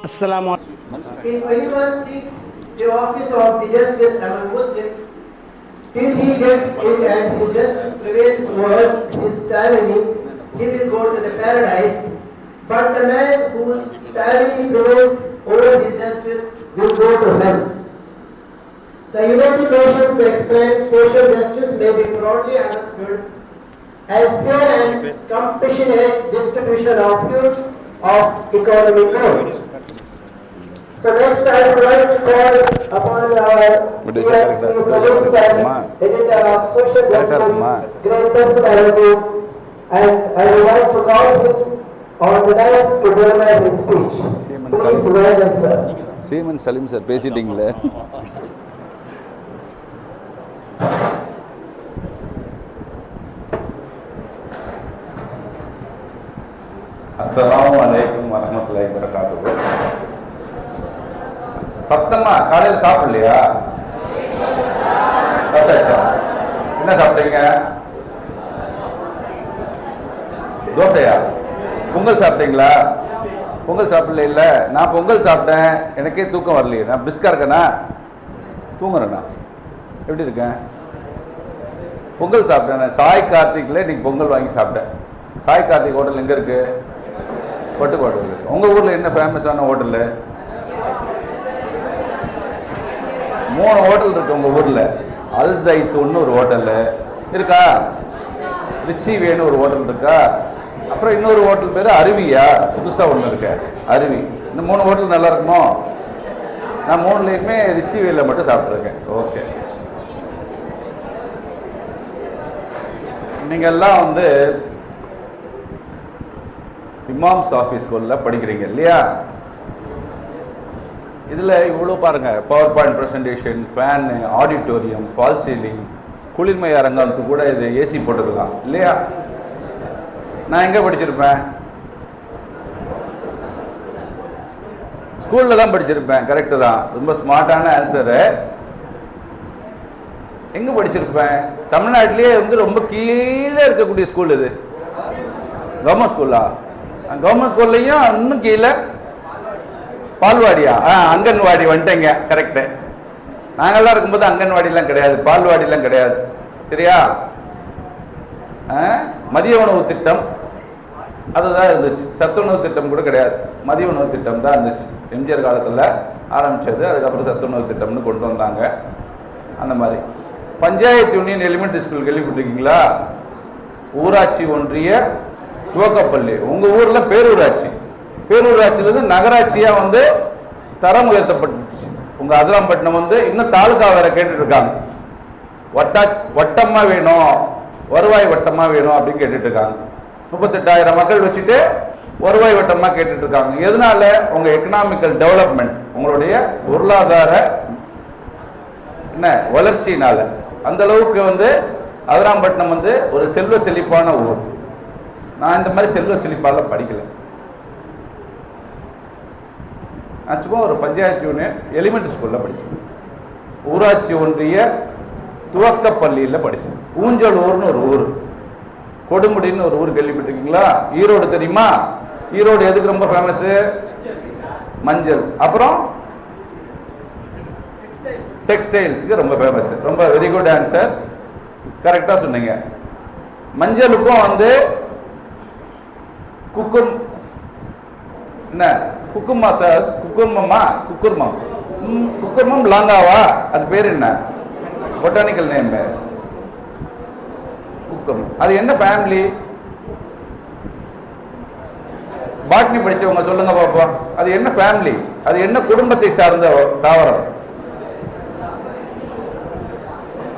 Assalamu If anyone seeks the office of the justice among Muslims, till he gets it and his justice prevails over his tyranny, he will go to the paradise. But the man whose tyranny prevails over his justice will go to hell. The United Nations explains social justice may be broadly understood as fair and compassionate distribution of goods of economic growth. So next I would like to call upon our CIC Salim Sir, editor of Social Justice, great personality, and I would like to call him on the dais to deliver his speech. Please welcome sir. Seeman Salim sir பேசிட்டீங்களே. அஸ்ஸலாமு அலைக்கும் வரஹ்மத்துல்லாஹி வபரகாத்துஹு. சத்தமா காலையில் சாப்பிடலையா? சாப்பிட்டாச்சா? என்ன சாப்பிட்டீங்க? தோசையா? பொங்கல் சாப்பிட்டீங்களா? பொங்கல் சாப்பிடல. இல்லை, நான் பொங்கல் சாப்பிட்டேன், எனக்கே தூக்கம் வரலையே. நான் பிஸ்கா இருக்கேனா? தூங்குறேண்ணா? எப்படி இருக்கேன்? பொங்கல் சாப்பிட்டேன். சாய் கார்த்திகில் இன்னைக்கு பொங்கல் வாங்கி சாப்பிட்டேன். சாய் கார்த்திக் ஹோட்டல் எங்கே இருக்குது? பட்டுக்கோட்டை இருக்குது. உங்கள் ஊரில் என்ன ஃபேமஸான ஹோட்டலு? 3 ஹோட்டல் இருக்குது உங்கள் ஊரில். அல் ஜைத்தூன்னு ஒரு ஹோட்டலு இருக்கா? ரிச்சி வேணும் ஒரு ஹோட்டல் இருக்கா? அப்புறம் இன்னொரு ஹோட்டல் பேர் அருவியா, புதுசாக ஒன்று இருக்கு அருவி. இந்த 3 ஹோட்டல் நல்லா இருக்குமோ? நான் 3லேயுமே ரிச்சி வேல மட்டும் சாப்பிட்ருக்கேன். ஓகே, நீங்கள்லாம் வந்து இமாம் சாஃபி ஸ்கூலில் படிக்கிறீங்க இல்லையா? இதில் இவ்வளோ பாருங்கள், power point presentation, fan, auditorium, false ceiling, குளிர்மை அரங்கத்துக்கு கூட இது ஏசி போட்டுக்கலாம் இல்லையா? நான் எங்கே படிச்சிருப்பேன்? ஸ்கூலில் தான் படிச்சிருப்பேன். கரெக்டு தான், ரொம்ப ஸ்மார்ட்டான ஆன்சரு. எங்கே படிச்சிருப்பேன்? தமிழ்நாட்டிலேயே வந்து ரொம்ப கீழே இருக்கக்கூடிய ஸ்கூல் இது. கவர்மெண்ட் ஸ்கூலா? கவர்மெண்ட் ஸ்கூல்லையும் இன்னும் கீழே பால்வாடியா? அங்கன்வாடி வந்துட்டேங்க. கரெக்டு. நாங்கள்லாம் இருக்கும்போது அங்கன்வாடிலாம் கிடையாது, பால்வாடிலாம் கிடையாது. சரியா? மதிய உணவு திட்டம் அதுதான் இருந்துச்சு. சத்துணவு திட்டம் கூட கிடையாது, மதிய உணவு திட்டம் தான் இருந்துச்சு. எம்ஜிஆர் காலத்தில் ஆரம்பித்தது. அதுக்கப்புறம் சத்துணவு திட்டம்னு கொண்டு வந்தாங்க. அந்த மாதிரி பஞ்சாயத்து யூனியன் எலிமெண்ட்ரி ஸ்கூல் கேள்விப்பட்டிருக்கீங்களா? ஊராட்சி ஒன்றிய துவக்கப்பள்ளி. உங்கள் ஊரில் பேரூராட்சி, பேரூராட்சியிலேருந்து நகராட்சியாக வந்து தரம் உயர்த்தப்பட்டுச்சு. உங்கள் அதிராம்பட்டினம் வந்து இன்னும் தாலுக்கா வேற கேட்டுட்டு இருக்காங்க. வட்டமாக வேணும், வருவாய் வட்டமாக வேணும் அப்படின்னு கேட்டுட்டு இருக்காங்க. 38,000 மக்கள் வச்சுட்டு வருவாய் வட்டமாக கேட்டுட்டு இருக்காங்க. எதனால? உங்கள் எக்கனாமிக்கல் டெவலப்மெண்ட், உங்களுடைய பொருளாதார என்ன வளர்ச்சினால. அந்த அளவுக்கு வந்து அதிராம்பட்டினம் வந்து ஒரு செல்வ செழிப்பான ஊர். நான் இந்த மாதிரி செல்வ செழிப்பால படிக்கலை. நான் சும்மா ஒரு பஞ்சாயத்து யூனியன் எலிமெண்ட்ரி ஸ்கூலில் படித்தேன். ஊராட்சி ஒன்றிய துவக்க பள்ளியில் படித்தேன். ஊஞ்சலூர்னு ஒரு ஊர், கொடுமுடின்னு ஒரு ஊர் கேள்விப்பட்டிருக்கீங்களா? ஈரோடு தெரியுமா? ஈரோடு எதுக்கு ரொம்ப ஃபேமஸு? மஞ்சள். அப்புறம் டெக்ஸ்டைல்ஸுக்கு ரொம்ப ஃபேமஸ். ரொம்ப வெரி குட் ஆன்சர், கரெக்டாக சொன்னீங்க. மஞ்சளுக்கும் வந்து என்ன குக்குமா சார்? குக்குர்மம் லாங்காவா? அது பேர் என்ன? பொட்டானிக்கல் நேம் குக்கம். அது என்ன ஃபேமிலி? பாட்னி படிச்சவங்க சொல்லுங்க பாப்போம். அது என்ன ஃபேமிலி? அது என்ன குடும்பத்தை சார்ந்த தாவரம்?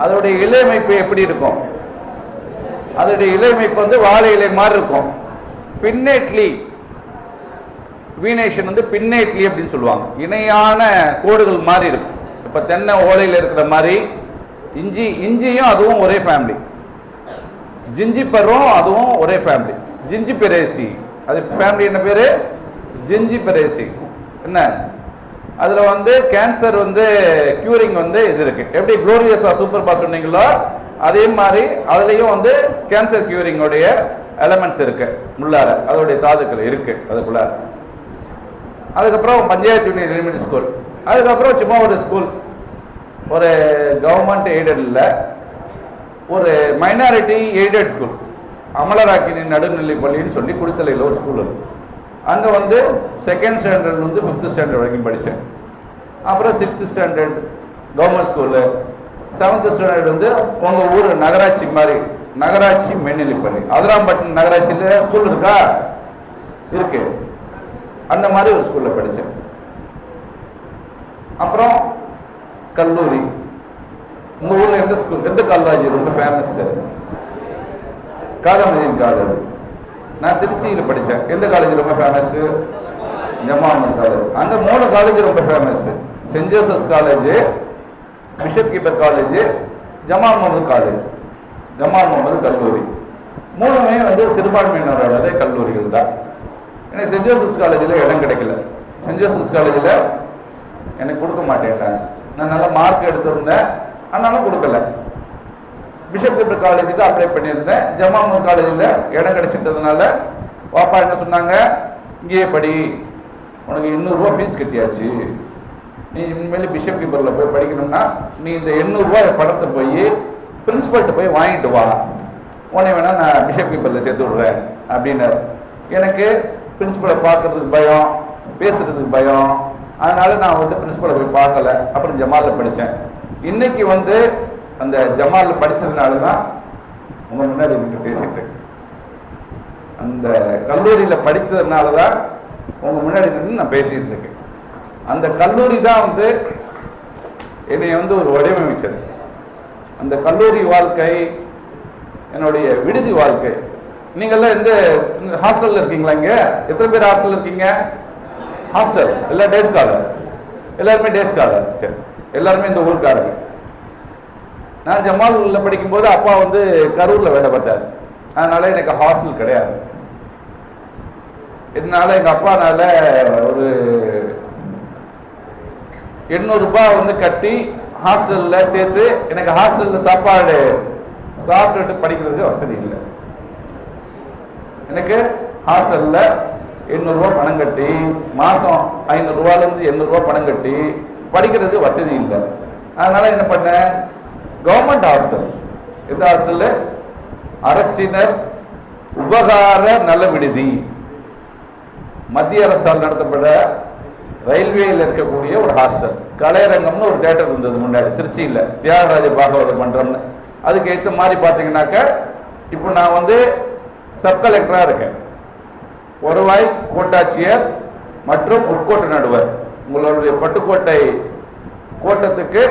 அதோடைய இலையமைப்பு எப்படி இருக்கும்? அதோடைய இலையமைப்பு வந்து வாழை இலை மாதிரி இருக்கும். பின்னேட்லி, வீனேஷன் வந்து பின்னேட்லி அப்படின்னு சொல்லுவாங்க. இணையான கோடுகள் மாதிரி இருக்கும். இப்போ தென்னை ஓலையில் இருக்கிற மாதிரி இஞ்சியும் அதுவும் ஒரே ஃபேமிலி. ஜிஞ்சிப்பரும் அதுவும் ஒரே ஃபேமிலி. ஜிஞ்சிபெரேசி, அது ஃபேமிலி என்ன பேர்? ஜிஞ்சிபெரேசி. என்ன அதில் வந்து கேன்சர் வந்து க்யூரிங் வந்து இது இருக்குது. எப்படி குளோரியஸா சூப்பர் பாஸ் சொன்னீங்களோ அதே மாதிரி அதுலேயும் வந்து கேன்சர் க்யூரிங்கோடைய எலமெண்ட்ஸ் இருக்குது. உள்ளார அதோடைய தாதுக்கள் இருக்குது அதுக்குள்ளார. அதுக்கப்புறம் பஞ்சாயத்து யூனியன் எலிமெண்ட்ரி ஸ்கூல், அதுக்கப்புறம் சும்மா ஒரு ஸ்கூல், ஒரு கவர்மெண்ட் எய்டட் இல்லை, ஒரு மைனாரிட்டி எய்டட் ஸ்கூல், அமலராக்கினி நடுநிலை பள்ளின்னு சொல்லி குடித்தலையில் ஒரு ஸ்கூல் இருக்குது. அங்கே வந்து 2nd ஸ்டாண்டர்ட்லேருந்து 5th ஸ்டாண்டர்ட் வரைக்கும் படித்தேன். அப்புறம் 6th standard government school, 7th standard வந்து உங்கள் ஊர் நகராட்சி மாதிரி நகராட்சி மேல்நிலை பள்ளி, அதிராம்பட்டினம் நகராட்சியில் ஸ்கூல் இருக்கா? இருக்கு. அந்த மாதிரி ஒரு ஸ்கூலில் படித்தேன். அப்புறம் கல்லூரி, உங்கள் ஊரில் எந்த ஸ்கூல், எந்த காலேஜ் ரொம்ப ஃபேமஸ்? காதமதியின் காலேஜ். நான் திருச்சியில் படித்தேன். எந்த காலேஜ் ரொம்ப ஃபேமஸ்? Jamal college. அங்கே 3 காலேஜ் ரொம்ப famous. Saint Joseph's college, bishop Heber college, Jamal Mohamed college, Jamal Mohamed கல்லூரி. 3மே வந்து சிறுபான்மையினரோட கல்லூரிகள் தான். எனக்கு சென்ட் ஜோசப்ஸ் காலேஜில் இடம் கிடைக்கல. சென்ட் ஜோசப்ஸ் காலேஜில் எனக்கு கொடுக்க மாட்டேன்ட்டாங்க. நான் நல்லா மார்க் எடுத்திருந்தேன், ஆனாலும் கொடுக்கல. பிஷப் கீப்பர் காலேஜுக்கு அப்ளை பண்ணியிருந்தேன். ஜமால் முகமது காலேஜில் இடம் கிடைச்சிட்டதுனால பாப்பா என்ன சொன்னாங்க, இங்கேயே படி, உனக்கு 800 ரூபா ஃபீஸ் கட்டியாச்சு, நீ இனிமேல் பிஷப் கீப்பரில் போய் படிக்கணும்னா நீ இந்த 800 ரூபா பணத்தை போய் பிரின்சிபல்கிட்ட போய் வாங்கிட்டு வா, உன்னை வேணா நான் பிஷப் கீப்பரில் சேர்த்து விடுறேன் அப்படின்னாரு. எனக்கு பிரின்சிபலை பார்க்கறதுக்கு பயம், பேசுறதுக்கு பயம், அதனால நான் வந்து பிரின்சிபலை போய் பார்க்கல. அப்புறம் ஜமாலில் படித்தேன். இன்னைக்கு வந்து அந்த ஜமாலில் படித்ததுனால தான் உங்கள் முன்னாடி நின்று பேசிட்டு, அந்த கல்லூரியில் படித்ததுனால தான் உங்கள் முன்னாடி நின்று நான் பேசிட்டு இருக்கேன். அந்த கல்லூரி தான் வந்து என்னை வந்து ஒரு வடிவமைச்சது. அந்த கல்லூரி வாழ்க்கை என்னுடைய விடுதி வாழ்க்கை. நீங்கள்லாம் எந்த ஹாஸ்டலில் இருக்கீங்களா? இங்கே எத்தனை பேர் ஹாஸ்டலில் இருக்கீங்க? ஹாஸ்டல் எல்லாம் டேஸ் காலர், எல்லாருமே டேஸ் காலர். சரி, எல்லாருமே இந்த ஊருக்காரங்க. நான் ஜமாலில் படிக்கும்போது அப்பா வந்து கரூரில் வேலை பார்த்தார். அதனால எனக்கு ஹாஸ்டல் கிடையாது. இதனால எங்கள் அப்பானால ஒரு 800 ரூபாய் வந்து கட்டி ஹாஸ்டலில் சேர்த்து, எனக்கு ஹாஸ்டலில் சாப்பாடு சாப்பிட்டுட்டு படிக்கிறதுக்கு வசதி இல்லை. எனக்கு ஹாஸ்டலில் 800 ரூபா பணம் கட்டி, மாதம் 500 ரூபாயிலேருந்து 800 ரூபா பணம் கட்டி படிக்கிறதுக்கு வசதி இல்லை. அதனால் என்ன பண்ணேன், கவர்மெண்ட் ஹாஸ்டல். எந்த ஹாஸ்டல்? அரசினர் உபகார நல விடுதி, மத்திய அரசால் நடத்தப்பட ரயில்வேயில் இருக்கக்கூடிய ஒரு ஹாஸ்டல். கலையரங்கம்னு ஒரு தியேட்டர் இருந்தது முன்னாடி திருச்சியில், தியாகராஜ பாகவத மன்றம்னு. அதுக்கு ஏற்ற மாதிரி பார்த்தீங்கன்னாக்க இப்போ நான் வந்து சப் கலெக்டராக இருக்கேன். வருவாய் கோட்டாட்சியர் மற்றும் உட்கோட்ட நடுவர். உங்களுடைய பட்டுக்கோட்டை கோட்டத்துக்கு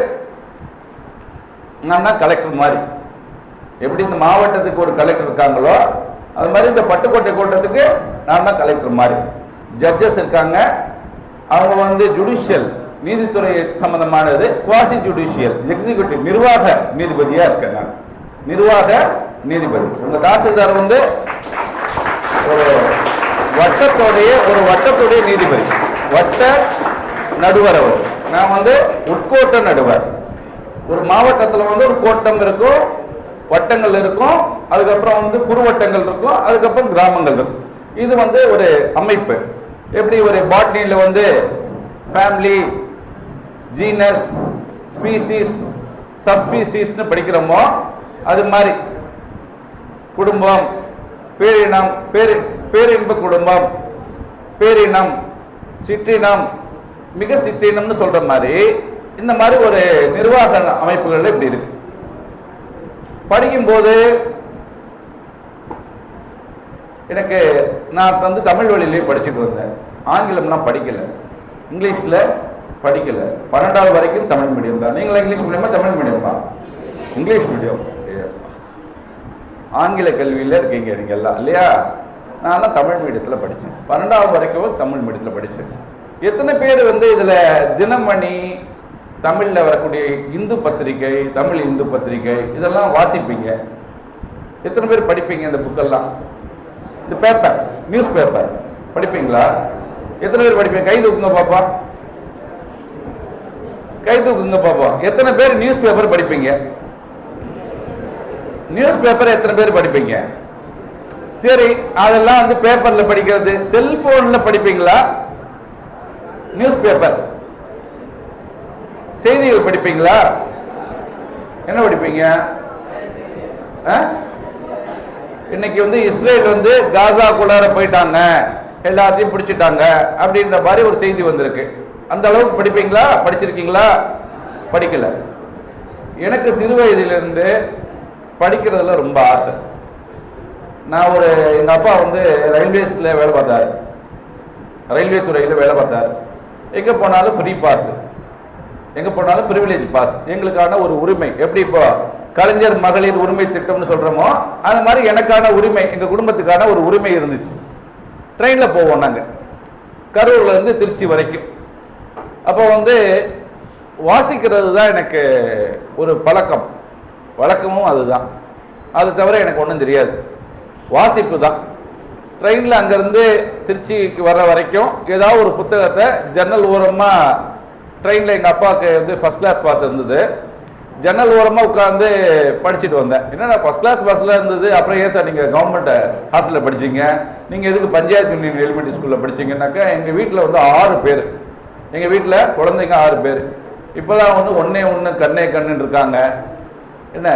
நான் தான் கலெக்டர் மாதிரி. எப்படி இந்த மாவட்டத்துக்கு ஒரு கலெக்டர் இருக்காங்களோ அது மாதிரி இந்த பட்டுக்கோட்டை கோட்டத்துக்கு நான் தான் கலெக்டர் மாதிரி. ஜட்ஜஸ் இருக்காங்க, அவங்க வந்து ஜுடிஷியல் நீதித்துறை சம்பந்தமானது, குவாசி ஜுடிஷியல் எக்ஸிக்யூட்டிவ் நிர்வாக நீதிபதியாக இருக்கேன் நான். நிர்வாக நீதிபதி. உங்க தாசில்தார் வந்து ஒரு வட்டத்துடைய நீதிபதி, வட்ட நடுவர் அவர். நான் வந்து உட்கோட்ட நடுவர். ஒரு மாவட்டத்தில் வந்து ஒரு கோட்டம் இருக்கும், வட்டங்கள் இருக்கும், அதுக்கப்புறம் வந்து குறுவட்டங்கள் இருக்கும், அதுக்கப்புறம் கிராமங்கள் இருக்கும். இது வந்து ஒரு அமைப்பு. எப்படி ஒரு பாட்னியில் வந்து ஃபேமிலி, ஜீனஸ், ஸ்பீசிஸ், சப்ஸ்பீசிஸ்னு படிக்கிறோமோ அது மாதிரி குடும்பம், பேரினம், பேரின்ப குடும்பம், பேரினம், சிற்றினம், மிக சிற்றினம்னு சொல்ற மாதிரி இந்த மாதிரி ஒரு நிர்வாக அமைப்புகள் இப்படி இருக்கு. படிக்கும்போது எனக்கு நான் வந்து தமிழ் வழியிலேயே படிச்சுட்டு வந்தேன். ஆங்கிலம்லாம் படிக்கல, இங்கிலீஷில் படிக்கல. 12வது வரைக்கும் தமிழ் மீடியம் தான். நீங்களா இங்கிலீஷ் மீடியமா தமிழ் மீடியமா? English medium. ஆங்கில கல்வியில் இருக்கீங்க நீங்கள் எல்லாம் இல்லையா? நான் தமிழ் மீடியத்தில் படித்தேன். 12வது வரைக்கும் தமிழ் மீடியத்தில் படித்தேன். எத்தனை பேர் வந்து இதில் தினமணி, தமிழில் வரக்கூடிய இந்து பத்திரிகை, தமிழ் இந்து பத்திரிகை இதெல்லாம் வாசிப்பீங்க? எத்தனை பேர் படிப்பீங்க இந்த புக்கெல்லாம்? இந்த பேப்பர், நியூஸ் பேப்பர் படிப்பீங்களா? எத்தனை பேர் படிப்பீங்க? கை தூக்குங்க பாப்பா, கை தூக்குங்க பாப்பா. எத்தனை பேர் நியூஸ் பேப்பர் படிப்பீங்க? நியூஸ் பேப்பர் எத்தனை பேர் படிப்பீங்க? சரி, அதெல்லாம் வந்து பேப்பர்ல படிக்கிறது. செல்போன்ல படிப்பீங்களா? நியூஸ் பேப்பர், செய்திகள் படிப்பீங்களா? என்ன படிப்பீங்க? இன்னைக்கு வந்து இஸ்ரேல் வந்து காசாக்குள்ளார போயிட்டாங்க, எல்லாத்தையும் பிடிச்சிட்டாங்க அப்படின்ற மாதிரி ஒரு செய்தி வந்திருக்கு. அந்த அளவுக்கு படிப்பீங்களா? படிச்சிருக்கீங்களா? படிக்கல. எனக்கு சிறு வயதிலிருந்து படிக்கிறதுல ரொம்ப ஆசை. நான் எங்கள் அப்பா வந்து ரயில்வேஸில் வேலை பார்த்தாரு, ரயில்வே துறையில் வேலை பார்த்தாரு. எங்கே போனாலும் ஃப்ரீ பாஸ், எங்கே போனாலும் ப்ரிவிலேஜ் பாஸ், எங்களுக்கான ஒரு உரிமை. எப்படி இப்போ கலைஞர் மகளிர் உரிமை திட்டம்னு சொல்கிறோமோ அந்த மாதிரி எனக்கான உரிமை, எங்கள் குடும்பத்துக்கான ஒரு உரிமை இருந்துச்சு. ட்ரெயினில் போவோம் நாங்கள் கரூர்லேருந்து திருச்சி வரைக்கும். அப்போ வந்து வாசிக்கிறது தான் எனக்கு ஒரு பழக்கம், வழக்கமும் அதுதான். அது தவிர எனக்கு ஒன்றும் தெரியாது, வாசிப்பு தான். ட்ரெயினில் அங்கேருந்து திருச்சிக்கு வர்ற வரைக்கும் ஏதாவது ஒரு புத்தகத்தை ஜன்னல் ஓரமாக, ட்ரெயினில் எங்கள் அப்பாவுக்கு வந்து ஃபஸ்ட் கிளாஸ் பாஸ் இருந்தது, ஜன்னல் ஓரமாக உட்காந்து படிச்சுட்டு வந்தேன். என்னடா ஃபஸ்ட் கிளாஸ் பாஸில் இருந்தது, அப்புறம் ஏன் சார் நீங்கள் கவர்மெண்ட் ஹாஸ்டலில் படிச்சிங்க, நீங்கள் எதுக்கு பஞ்சாயத்து யூனியன் எலிமெண்ட்ரி ஸ்கூலில் படிச்சிங்கன்னாக்கா, எங்கள் வீட்டில் வந்து 6 பேர், எங்கள் வீட்டில் குழந்தைங்க 6 பேர். இப்போ தான் வந்து ஒன்று கண்ணே கண்ணுன்னு இருக்காங்க. என்ன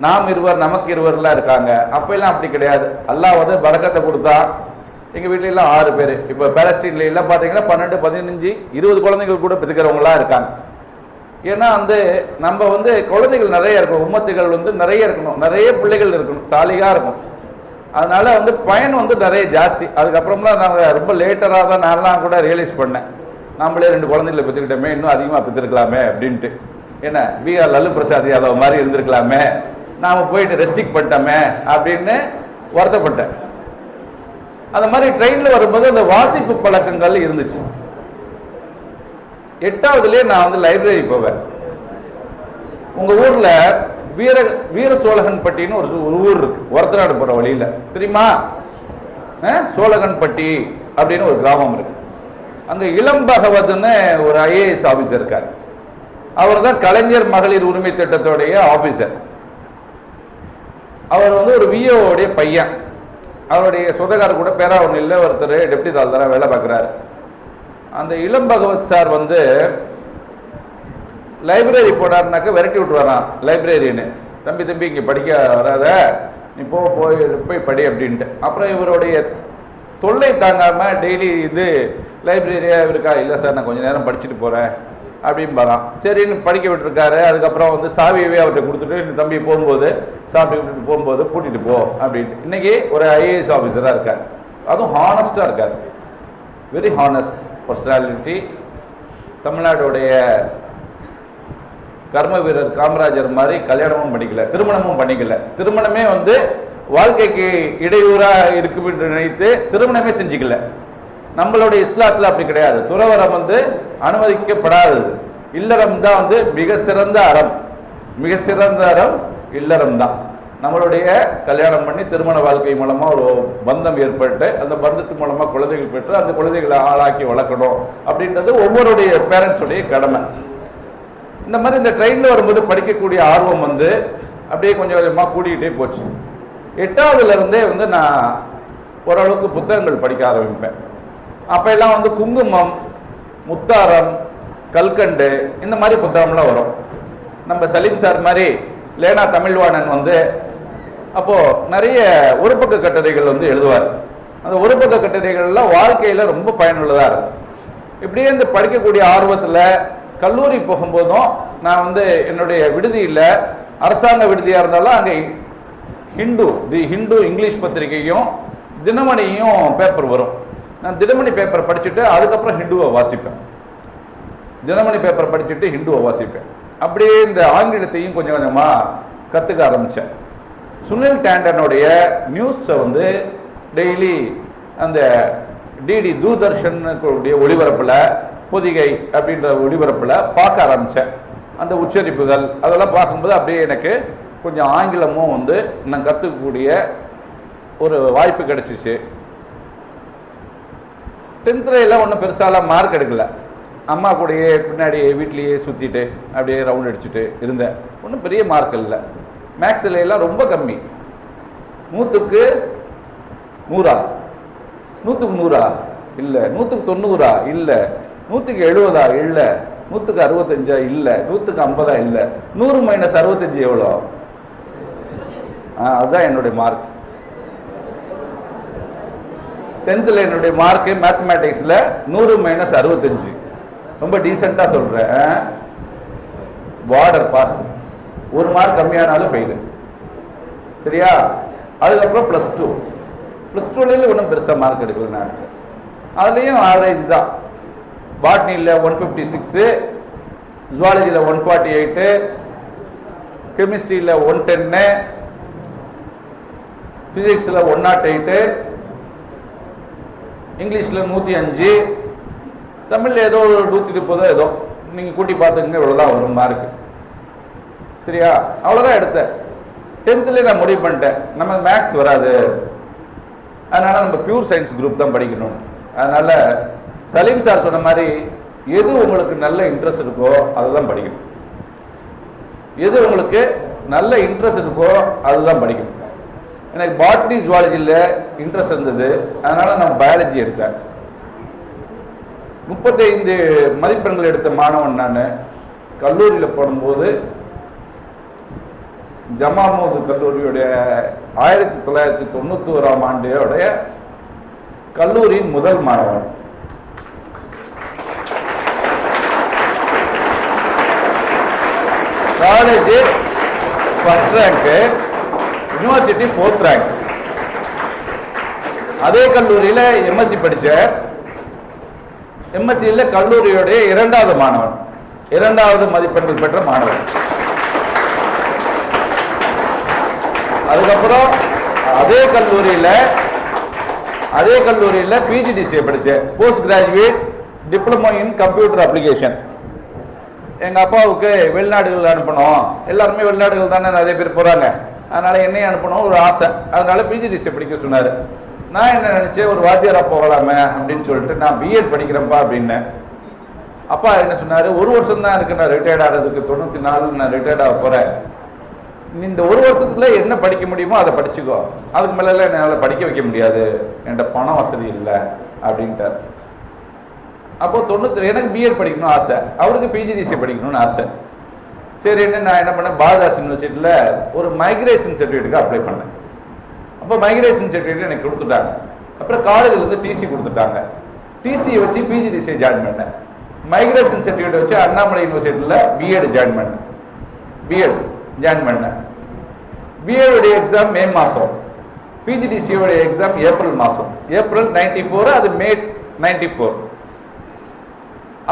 நாம் இருவர் நமக்கு இருவர்லாம் இருக்காங்க. அப்போல்லாம் அப்படி கிடையாது. அல்லாஹ் வந்து பரக்கத்தை கொடுத்தா எங்கள் வீட்டிலலாம் 6 பேர். இப்போ பேலஸ்டீன்ல எல்லாம் பார்த்தீங்கன்னா 12, 15, 20 குழந்தைகள் கூட பெற்றுக்கிறவங்களாம் இருக்காங்க. ஏன்னா வந்து நம்ம வந்து குழந்தைகள் நிறைய இருக்கணும், உம்மத்துகள் வந்து நிறைய இருக்கணும், நிறைய பிள்ளைகள் இருக்கணும், சாலிகாக இருக்கும். அதனால வந்து பயன் வந்து நிறைய ஜாஸ்தி. அதுக்கப்புறம்லாம் நாங்கள் ரொம்ப லேட்டராக தான் நான்லாம் கூட ரியலைஸ் பண்ணேன், நம்மளே 2 குழந்தைகளை பெற்றுக்கிட்டோமே, இன்னும் அதிகமாக பெற்றுருக்கலாமே அப்படின்ட்டு. ஏன்னா பிஆர் லல்லு பிரசாத் யாதவ் மாதிரி இருந்திருக்கலாமே, நாம் போயிட்டு ரெஸ்ட்ரிக்ட் பண்ணிட்டோமே அப்படின்னு வருத்தப்பட்டேன். அந்த மாதிரி ட்ரெயினில் வரும்போது அந்த வாசிப்பு பழக்கங்கள் இருந்துச்சு. 8வதுலேயே நான் வந்து லைப்ரரி போவேன். உங்கள் ஊரில் வீர சோழகன்பட்டின்னு ஒரு ஊர் இருக்கு, ஒரத்தநாடு போகிற வழியில், தெரியுமா? சோழகன்பட்டி அப்படின்னு ஒரு கிராமம் இருக்கு. அங்கே இளம் பகவத்னு ஒரு ஐஏஎஸ் ஆஃபீஸர் இருக்கார். அவர் தான் கலைஞர் மகளிர் உரிமை திட்டத்தோடைய ஆஃபீஸர். அவர் வந்து ஒரு விஓடைய பையன். அவருடைய சொந்தக்காரர் கூட பேராவூரில் ஒருத்தர் டெப்டி தால்தாராக வேலை பார்க்குறாரு. அந்த இளம் பகவத் சார் வந்து லைப்ரரி போனார்னாக்க விரட்டி விட்டுருவாரான் லைப்ரரின்னு. தம்பி இங்கே படிக்க வராத, நீ போய் படி அப்படின்ட்டு. அப்புறம் இவருடைய தொல்லை தாங்காமல் டெய்லி இது லைப்ரரியாக இருக்கா, இல்லை சார் நான் கொஞ்சம் நேரம் படிச்சுட்டு போகிறேன் அப்படின்னு பாரான். சரின்னு படிக்க விட்டுருக்காரு. அதுக்கப்புறம் வந்து சாவியவே அவர்கிட்ட கொடுத்துட்டு, இந்த தம்பி போகும்போது சாப்பிட்டு விட்டுட்டு போகும்போது கூட்டிகிட்டு போ அப்படின்ட்டு. இன்றைக்கி ஒரு ஐஏஎஸ் ஆஃபீஸராக இருக்கார். அதுவும் ஹானஸ்டாக இருக்கார், வெரி ஹானஸ்ட் பர்சனாலிட்டி. தமிழ்நாடுடைய கர்ம வீரர் காமராஜர் மாதிரி கல்யாணமும் பண்ணிக்கல, திருமணமும் பண்ணிக்கல. திருமணமே வந்து வாழ்க்கைக்கு இடையூறாக இருக்கும் என்று நினைத்து திருமணமே செஞ்சுக்கல. நம்மளுடைய இஸ்லாத்தில் அப்படி கிடையாது. துறவரம் வந்து அனுமதிக்கப்படாதது. இல்லறம் தான் வந்து மிக சிறந்த அறம். மிக சிறந்த அறம் இல்லறம் தான். நம்மளுடைய கல்யாணம் பண்ணி திருமண வாழ்க்கை மூலமாக ஒரு பந்தம் ஏற்பட்டு, அந்த பந்தத்து மூலமாக குழந்தைகள் பெற்று அந்த குழந்தைகளை ஆளாக்கி வளர்க்கணும் அப்படின்றது ஒவ்வொருடைய பேரண்ட்ஸுடைய கடமை. இந்த மாதிரி இந்த ட்ரெயினில் வரும்போது படிக்கக்கூடிய ஆர்வம் வந்து அப்படியே கொஞ்சம் கொஞ்சமாக கூடிக்கிட்டே போச்சு. 8வதுலேருந்தே வந்து நான் ஓரளவுக்கு புத்தகங்கள் படிக்க ஆரம்பிப்பேன். அப்போ எல்லாம் வந்து குங்குமம், முத்தாரம், கல்கண்டு இந்த மாதிரி புத்தகம்லாம் வரும். நம்ம சலீம் சார் மாதிரி லேனா தமிழ்வாணன் வந்து அப்போது நிறைய ஒருபக்க கட்டுரைகள் வந்து எழுதுவார். அந்த ஒருபக்க கட்டுரைகள்லாம் வாழ்க்கையில் ரொம்ப பயனுள்ளதாக இருக்கும். இப்படியே இந்த படிக்கக்கூடிய ஆர்வத்தில் கல்லூரி போகும்போதும் நான் வந்து என்னுடைய விடுதியில், அரசாங்க விடுதியாக இருந்தாலும் அங்கே தி ஹிந்து இங்கிலீஷ் பத்திரிகையும் தினமணியும் பேப்பர் வரும். நான் தினமணி பேப்பர் படிச்சுட்டு அதுக்கப்புறம் ஹிந்துவை வாசிப்பேன். தினமணி பேப்பர் படிச்சுட்டு ஹிந்துவை வாசிப்பேன். அப்படியே இந்த ஆங்கிலத்தையும் கொஞ்சம் கொஞ்சமாக கற்றுக்க ஆரம்பித்தேன். சுனில் டேண்டனுடைய நியூஸை வந்து டெய்லி அந்த டிடி தூர்தர்ஷனுடைய ஒளிபரப்பில், பொதிகை அப்படின்ற ஒளிபரப்பில் பார்க்க ஆரம்பித்தேன். அந்த உச்சரிப்புகள் அதெல்லாம் பார்க்கும்போது அப்படியே எனக்கு கொஞ்சம் ஆங்கிலமும் வந்து நான் கற்றுக்கக்கூடிய ஒரு வாய்ப்பு கிடைச்சிச்சு. 10th ஒன்றும் பெருசாலாம் மார்க் எடுக்கல. அம்மா கூடயே பின்னாடி வீட்லேயே சுற்றிட்டு அப்படியே ரவுண்ட் அடிச்சுட்டு இருந்தேன். ஒன்றும் பெரிய மார்க் இல்லை. மேக்ஸில் எல்லாம் ரொம்ப கம்மி. 100க்கு 100 100க்கு 100 இல்லை, 100க்கு 90 இல்லை, 100க்கு 70 இல்லை, 100க்கு 65 இல்லை, 100க்கு 50 இல்லை. 100 மைனஸ் 65 எவ்வளோ? அதுதான் என்னுடைய மார்க். 10th என்னுடைய மார்க்கு மேத்தமேட்டிக்ஸில் 100 மைனஸ் 65. ரொம்ப டீசெண்டாக சொல்கிறேன். Border pass. 1 மார்க் கம்மியானாலும் ஃபெயிலு. சரியா? அதுக்கப்புறம் +2. +2ல ஒன்றும் பெருசாக மார்க் எடுக்கல நான். அதுலேயும் ஆவரேஜ் தான். பாட்னியில் 156, ஜுவாலஜியில் 148, கெமிஸ்ட்ரியில் 110, ஃபிசிக்ஸில் 108, இங்கிலீஷில் 105, தமிழில் ஏதோ ஒரு 130 ஏதோ நீங்கள் கூட்டி பார்த்துக்கங்க. இவ்வளோதான் வரும் மார்க்கு. சரியா? அவ்வளோதான் எடுத்தேன். 10th நான் முடிவு பண்ணிட்டேன், நம்ம மேக்ஸ் வராது, அதனால் நம்ம பியூர் சயின்ஸ் குரூப் தான் படிக்கணும். அதனால் சலீம் சார் சொன்ன மாதிரி எது உங்களுக்கு நல்ல இன்ட்ரெஸ்ட் இருக்கோ அதுதான் படிக்கணும். எது உங்களுக்கு நல்ல இன்ட்ரெஸ்ட் இருக்கோ அதுதான் படிக்கணும். எனக்கு பாட்னி ஜுவாலஜியில் இன்ட்ரெஸ்ட் இருந்தது, அதனால் நான் பயாலஜி எடுத்தேன். 35 மதிப்பெண்கள் எடுத்த மாணவன் நான். கல்லூரியில் போடும்போது ஜமாமுது கல்லூரியுடைய 1991ஆம் ஆண்டுடைய கல்லூரியின் முதல் மாணவன். College first rank, university 4th rank. அதே கல்லூரியில் எம்எஸ்சி படித்தேன். எம்எஸ்சியில் கல்லூரியுடைய 2வது மாணவன், 2வது மதிப்பெண்கள் பெற்ற மாணவன். அதுக்கப்புறம் அதே கல்லூரியில் பிஜிடிசிஏ படித்தேன், post graduate diploma in computer application. எங்கள் அப்பாவுக்கு வெளிநாடுகள் அனுப்பணும், எல்லாருமே வெளிநாடுகள் தானே நிறைய பேர் போகிறாங்க, அதனால் என்னையும் அனுப்பணும் ஒரு ஆசை. அதனால் பிஜிடிசிஏ படிக்க சொன்னார். நான் என்ன நினச்சேன், ஒரு வாத்தியாராக போகலாமே அப்படின்னு சொல்லிட்டு நான் பிஎட் படிக்கிறேன்ப்பா அப்படின்னேன். அப்பா என்ன சொன்னார், 1 வருஷம் தான் இருக்கு நான் ரிட்டையர்ட் ஆகிறதுக்கு, 94 நான் ரிட்டையர்ட் ஆக போகிறேன். இந்த 1 வருஷத்துல என்ன படிக்க முடியுமோ அதை படிச்சுக்கோ, அதுக்கு மேலே என்னால் படிக்க வைக்க முடியாது, என்கிட்ட பணம் வசதி இல்லை அப்படின்ட்டார். அப்போது 90 எனக்கு பிஎட் படிக்கணும்னு ஆசை, அவருக்கு பிஜிடிசிஏ படிக்கணும்னு ஆசை. சரின்னு நான் என்ன பண்ணேன், பாரதாஸ் யூனிவர்சிட்டியில் ஒரு மைக்ரேஷன் சர்டிஃபிகேட்டுக்கு அப்ளை பண்ணேன். அப்போ மைக்ரேஷன் சர்டிஃபிகேட் எனக்கு கொடுத்துட்டாங்க. அப்புறம் காலேஜிலேருந்து டிசி கொடுத்துட்டாங்க. டிசியை வச்சு பிஜிடிசியை ஜாயின் பண்ணேன். மைக்ரேஷன் சர்டிஃபிகேட் வச்சு அண்ணாமலை யூனிவர்சிட்டியில் பிஎட் ஜாயின் பண்ணேன். பிஎட் எக்ஸாம் மே மாதம், பிஜிடிசியோட எக்ஸாம் ஏப்ரல் மாதம். ஏப்ரல் 94, அது மே 94.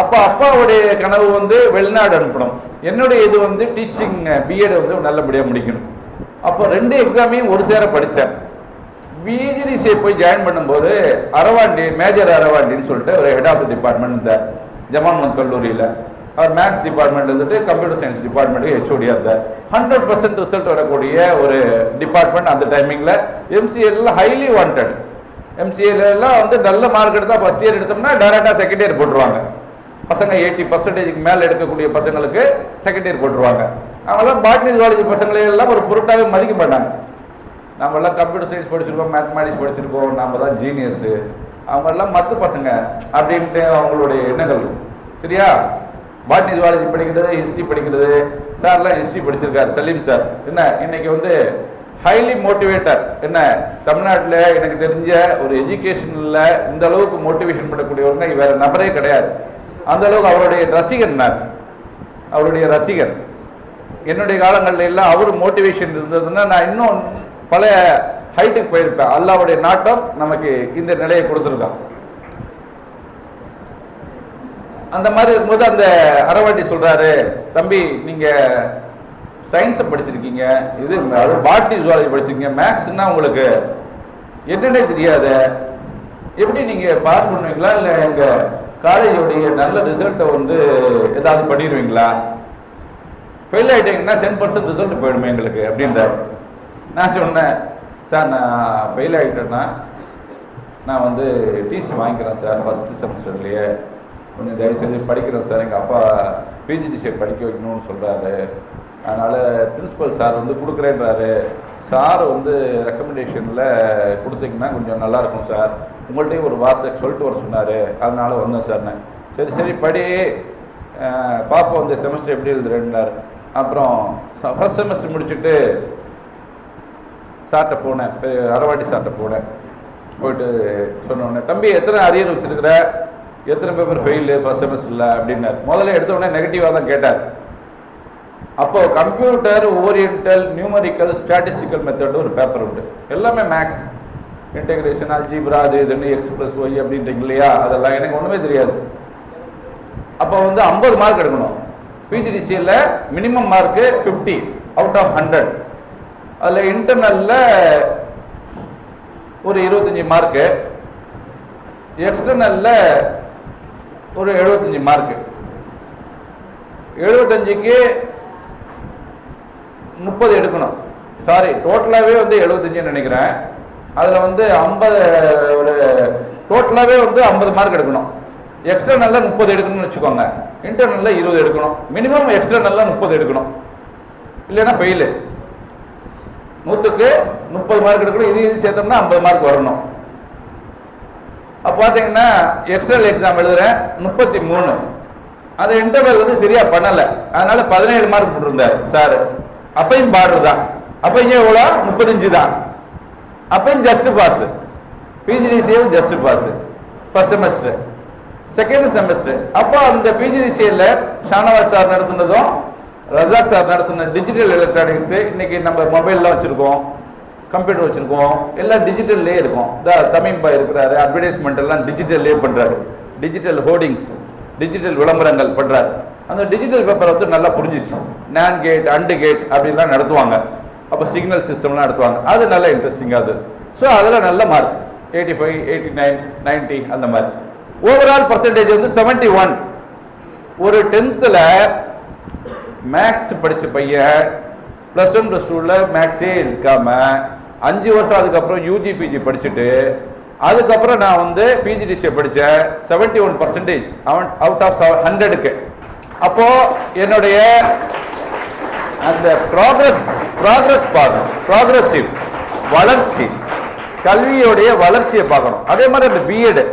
அப்போ அப்பாவுடைய கனவு வெளிநாடு அனுப்பணும், என்னுடைய இது டீச்சிங் பிஎட் நல்லபடியாக முடிக்கணும். அப்போ 2 எக்ஸாமையும் ஒரு சேர படித்தேன். பிஜிடிசியை போய் ஜாயின் பண்ணும்போது அரவாண்டி, மேஜர் அரவாண்டின்னு சொல்லிட்டு ஒரு ஹெட் ஆஃப் த டிபார்ட்மெண்ட் இந்த ஜமான் கல்லூரியில், அவர் மேக்ஸ் டிபார்ட்மெண்ட் கம்ப்யூட்டர் சயின்ஸ் டிபார்ட்மெண்ட்டுக்கு ஹெச்ஓடியாக இருந்தார். 100% ரிசல்ட் வரக்கூடிய ஒரு டிபார்ட்மெண்ட் அந்த டைமிங்கில். எம்சிஏலாம் ஹைலி வாண்டட். எம்சிஏலாம் நல்ல மார்க் எடுத்தால் ஃபர்ஸ்ட் இயர் எடுத்தோம்னா டைரெக்டாக செகண்ட் இயர் போட்டுருவாங்க. பசங்க 80% மேலே எடுக்கக்கூடிய பசங்களுக்கு செகண்ட் இயர் போட்டுருவாங்க. அவங்களாம் பாட்னி ஜுவாலஜி பசங்களையெல்லாம் ஒரு பொருட்டாகவே மதிக்க மாட்டாங்க. நம்மளாம் கம்ப்யூட்டர் சயின்ஸ் படிச்சிருக்கோம், மேத்தமேட்டிக்ஸ் படிச்சிருக்கோம், நம்ம தான் ஜீனியஸு, அவங்கெல்லாம் மற்ற பசங்க அப்படின்ட்டு அவங்களுடைய எண்ணங்கள். சரியா? பாட்னி ஜுவாலஜி படிக்கிறது, ஹிஸ்ட்ரி படிக்கிறது. சார்லாம் ஹிஸ்ட்ரி படிச்சிருக்காரு, சலீம் சார். என்ன இன்னைக்கு ஹைலி மோட்டிவேட்டர். என்ன தமிழ்நாட்டில் எனக்கு தெரிஞ்ச ஒரு எஜுகேஷனில் இந்த அளவுக்கு மோட்டிவேஷன் பண்ணக்கூடியவங்க வேற நபரே கிடையாது. அந்த அளவுக்கு அவருடைய ரசிகர். என்னுடைய காலங்களில் எல்லாம் அவர் மோட்டிவேஷன் இருந்ததுன்னா நான் இன்னும் பல ஹைட்டுக்கு போயிருப்பேன். அல்லாவுடைய நாட்டம் நமக்கு இந்த நிலையை கொடுத்துருக்கான். அந்த மாதிரி இருக்கும்போது அந்த அரவாண்டி சொல்றாரு, தம்பி நீங்க சயின்ஸை படிச்சிருக்கீங்க, இது பாட்னி ஜுவாலஜி படிச்சிருக்கீங்க, மேக்ஸ்னா உங்களுக்கு என்னன்னே தெரியாது, எப்படி நீங்க பாஸ் பண்ணுவீங்களா இல்லை எங்க காலேஜோடைய நல்ல ரிசல்ட்டை ஏதாவது பண்ணிடுவீங்களா, ஃபெயில் ஆகிட்டீங்கன்னா 10% ரிசல்ட் போயிடுமே எங்களுக்கு அப்படின்றார். நான் சொன்னேன், சார் நான் ஃபெயில் ஆகிட்டேன்னா நான் டிசி வாங்கிக்கிறேன் சார், ஃபஸ்ட்டு செமஸ்டர்லேயே கொஞ்சம் தயவு செஞ்சு படிக்கிறேன் சார், எங்கள் அப்பா பிஜிடிசியை படிக்க வைக்கணும்னு சொல்கிறாரு, அதனால் பிரின்ஸிபல் சார் கொடுக்குறேன்றாரு, சார் ரெக்கமெண்டேஷனில் கொடுத்தீங்கன்னா கொஞ்சம் நல்லாயிருக்கும் சார், உங்கள்கிட்டையும் ஒரு வார்த்தை சொல்லிட்டு வர சொன்னார், அதனால் வந்தேன் சார். சரி சரி படி, பார்ப்போம் இந்த செமஸ்டர் எப்படி எழுதுறேன்னாரு. அப்புறம் ஃபர்ஸ்ட் செமஸ்டர் முடிச்சுட்டு சார்ட்ட போனேன், அரவாட்டி சார்ட்ட போனேன். போயிட்டு சொன்னோடனே, தம்பி எத்தனை அரியர் வச்சுருக்கிற, எத்தனை பேப்பர் ஃபெயிலு ஃபர்ஸ்ட் செமஸ்டரில் அப்படின்னாரு. முதல்ல எடுத்த உடனே நெகட்டிவாக தான் கேட்டார். அப்போ computer oriental numerical statistical method ஒரு பேப்பர் உண்டு, எல்லாமே மேக்ஸ், இன்டெகிரேஷன், அல்ஜீப்ரா, அது இதுன்னு எக்ஸ் ப்ளஸ் ஒய் அப்படின்றீங்க இல்லையா, அதெல்லாம் எனக்கு ஒன்றுமே தெரியாது. அப்போ வந்து 50 மார்க் எடுக்கணும். பிஜிடிசியில் மினிமம் மார்க்கு 50 அவுட் ஆஃப் 100. அதில் இன்டர்னலில் ஒரு 25 மார்க்கு, எக்ஸ்டர்னலில் ஒரு 75 மார்க்கு. 75க்கு 30 எடுக்கணும். சாரி, டோட்டலாகவே வந்து 75 நினைக்கிறேன். அதில் வந்து 50 ஒரு டோட்டலாகவே வந்து 50 மார்க் எடுக்கணும். எக்ஸ்டர்னலில் 30 எடுக்கணும்னு வச்சுக்கோங்க, இன்டர்னலில் 20 எடுக்கணும். மினிமம் எக்ஸ்டர்னலில் 30 எடுக்கணும், இல்லைன்னா ஃபெயிலு. 100க்கு 30 மார்க் எடுக்கணும். இது சேர்த்தோம்னா 50 மார்க் வரணும். அப்போ பார்த்தீங்கன்னா எக்ஸ்டர்னல் எக்ஸாம் எழுதுறேன் 33, அது இன்டர்வல் வந்து சரியா பண்ணலை, அதனால 17 மார்க் போட்டிருந்தார் சார். அப்பையும் பார்டர் தான், அப்போ இங்கே எவ்வளோ 35 தான், அப்பையும் ஜஸ்ட் பாஸ். பிஜிடிசியும் just pass first semester. Second semester அப்போ அந்த பிஜிடிசியில் ஷானவாஸ் சார் நடத்துனதும் ரஜாக் சார் நடத்தின டிஜிட்டல் எலக்ட்ரானிக்ஸ், இன்னைக்கு நம்ம மொபைல்லாம் வச்சுருக்கோம், கம்ப்யூட்டர் வச்சுருக்கோம், எல்லாம் டிஜிட்டல்லே இருக்கும். தமீம் பாய் இருக்கிறாரு, அட்வர்டைஸ்மெண்ட் எல்லாம் டிஜிட்டல்லே பண்ணுறாரு, டிஜிட்டல் ஹோர்டிங்ஸ், டிஜிட்டல் விளம்பரங்கள் பண்ணுறாரு. அந்த டிஜிட்டல் பேப்பரை வந்து நல்லா புரிஞ்சிச்சு. நேன் கேட், அண்டு கேட் அப்படின்லாம் நடத்துவாங்க. அப்போ சிக்னல் சிஸ்டம்லாம் நடத்துவாங்க. அது நல்லா இன்ட்ரெஸ்டிங்காக அது. ஸோ அதில் நல்ல மார்க் 85, 89, 90 அந்த மாதிரி. ஓவரால் பர்சன்டேஜ் வந்து 71. ஒரு 10th மேக்ஸ் படித்த பையன் +1 +2 மேக்ஸே இருக்காம 5 வருஷம் அதுக்கப்புறம் யூஜி பிஜி படிச்சுட்டு அதுக்கப்புறம் நான் வந்து பிஜிடிசியை படித்தேன் 71% அவுட் ஆஃப் 100க்கு. அப்போ என்னுடைய அந்த ப்ராக்ரஸ் பார்க்கணும், ப்ராக்ரஸிவ் வளர்ச்சி, கல்வியோடைய வளர்ச்சியை பார்க்கணும். அதே மாதிரி அந்த பிஎட்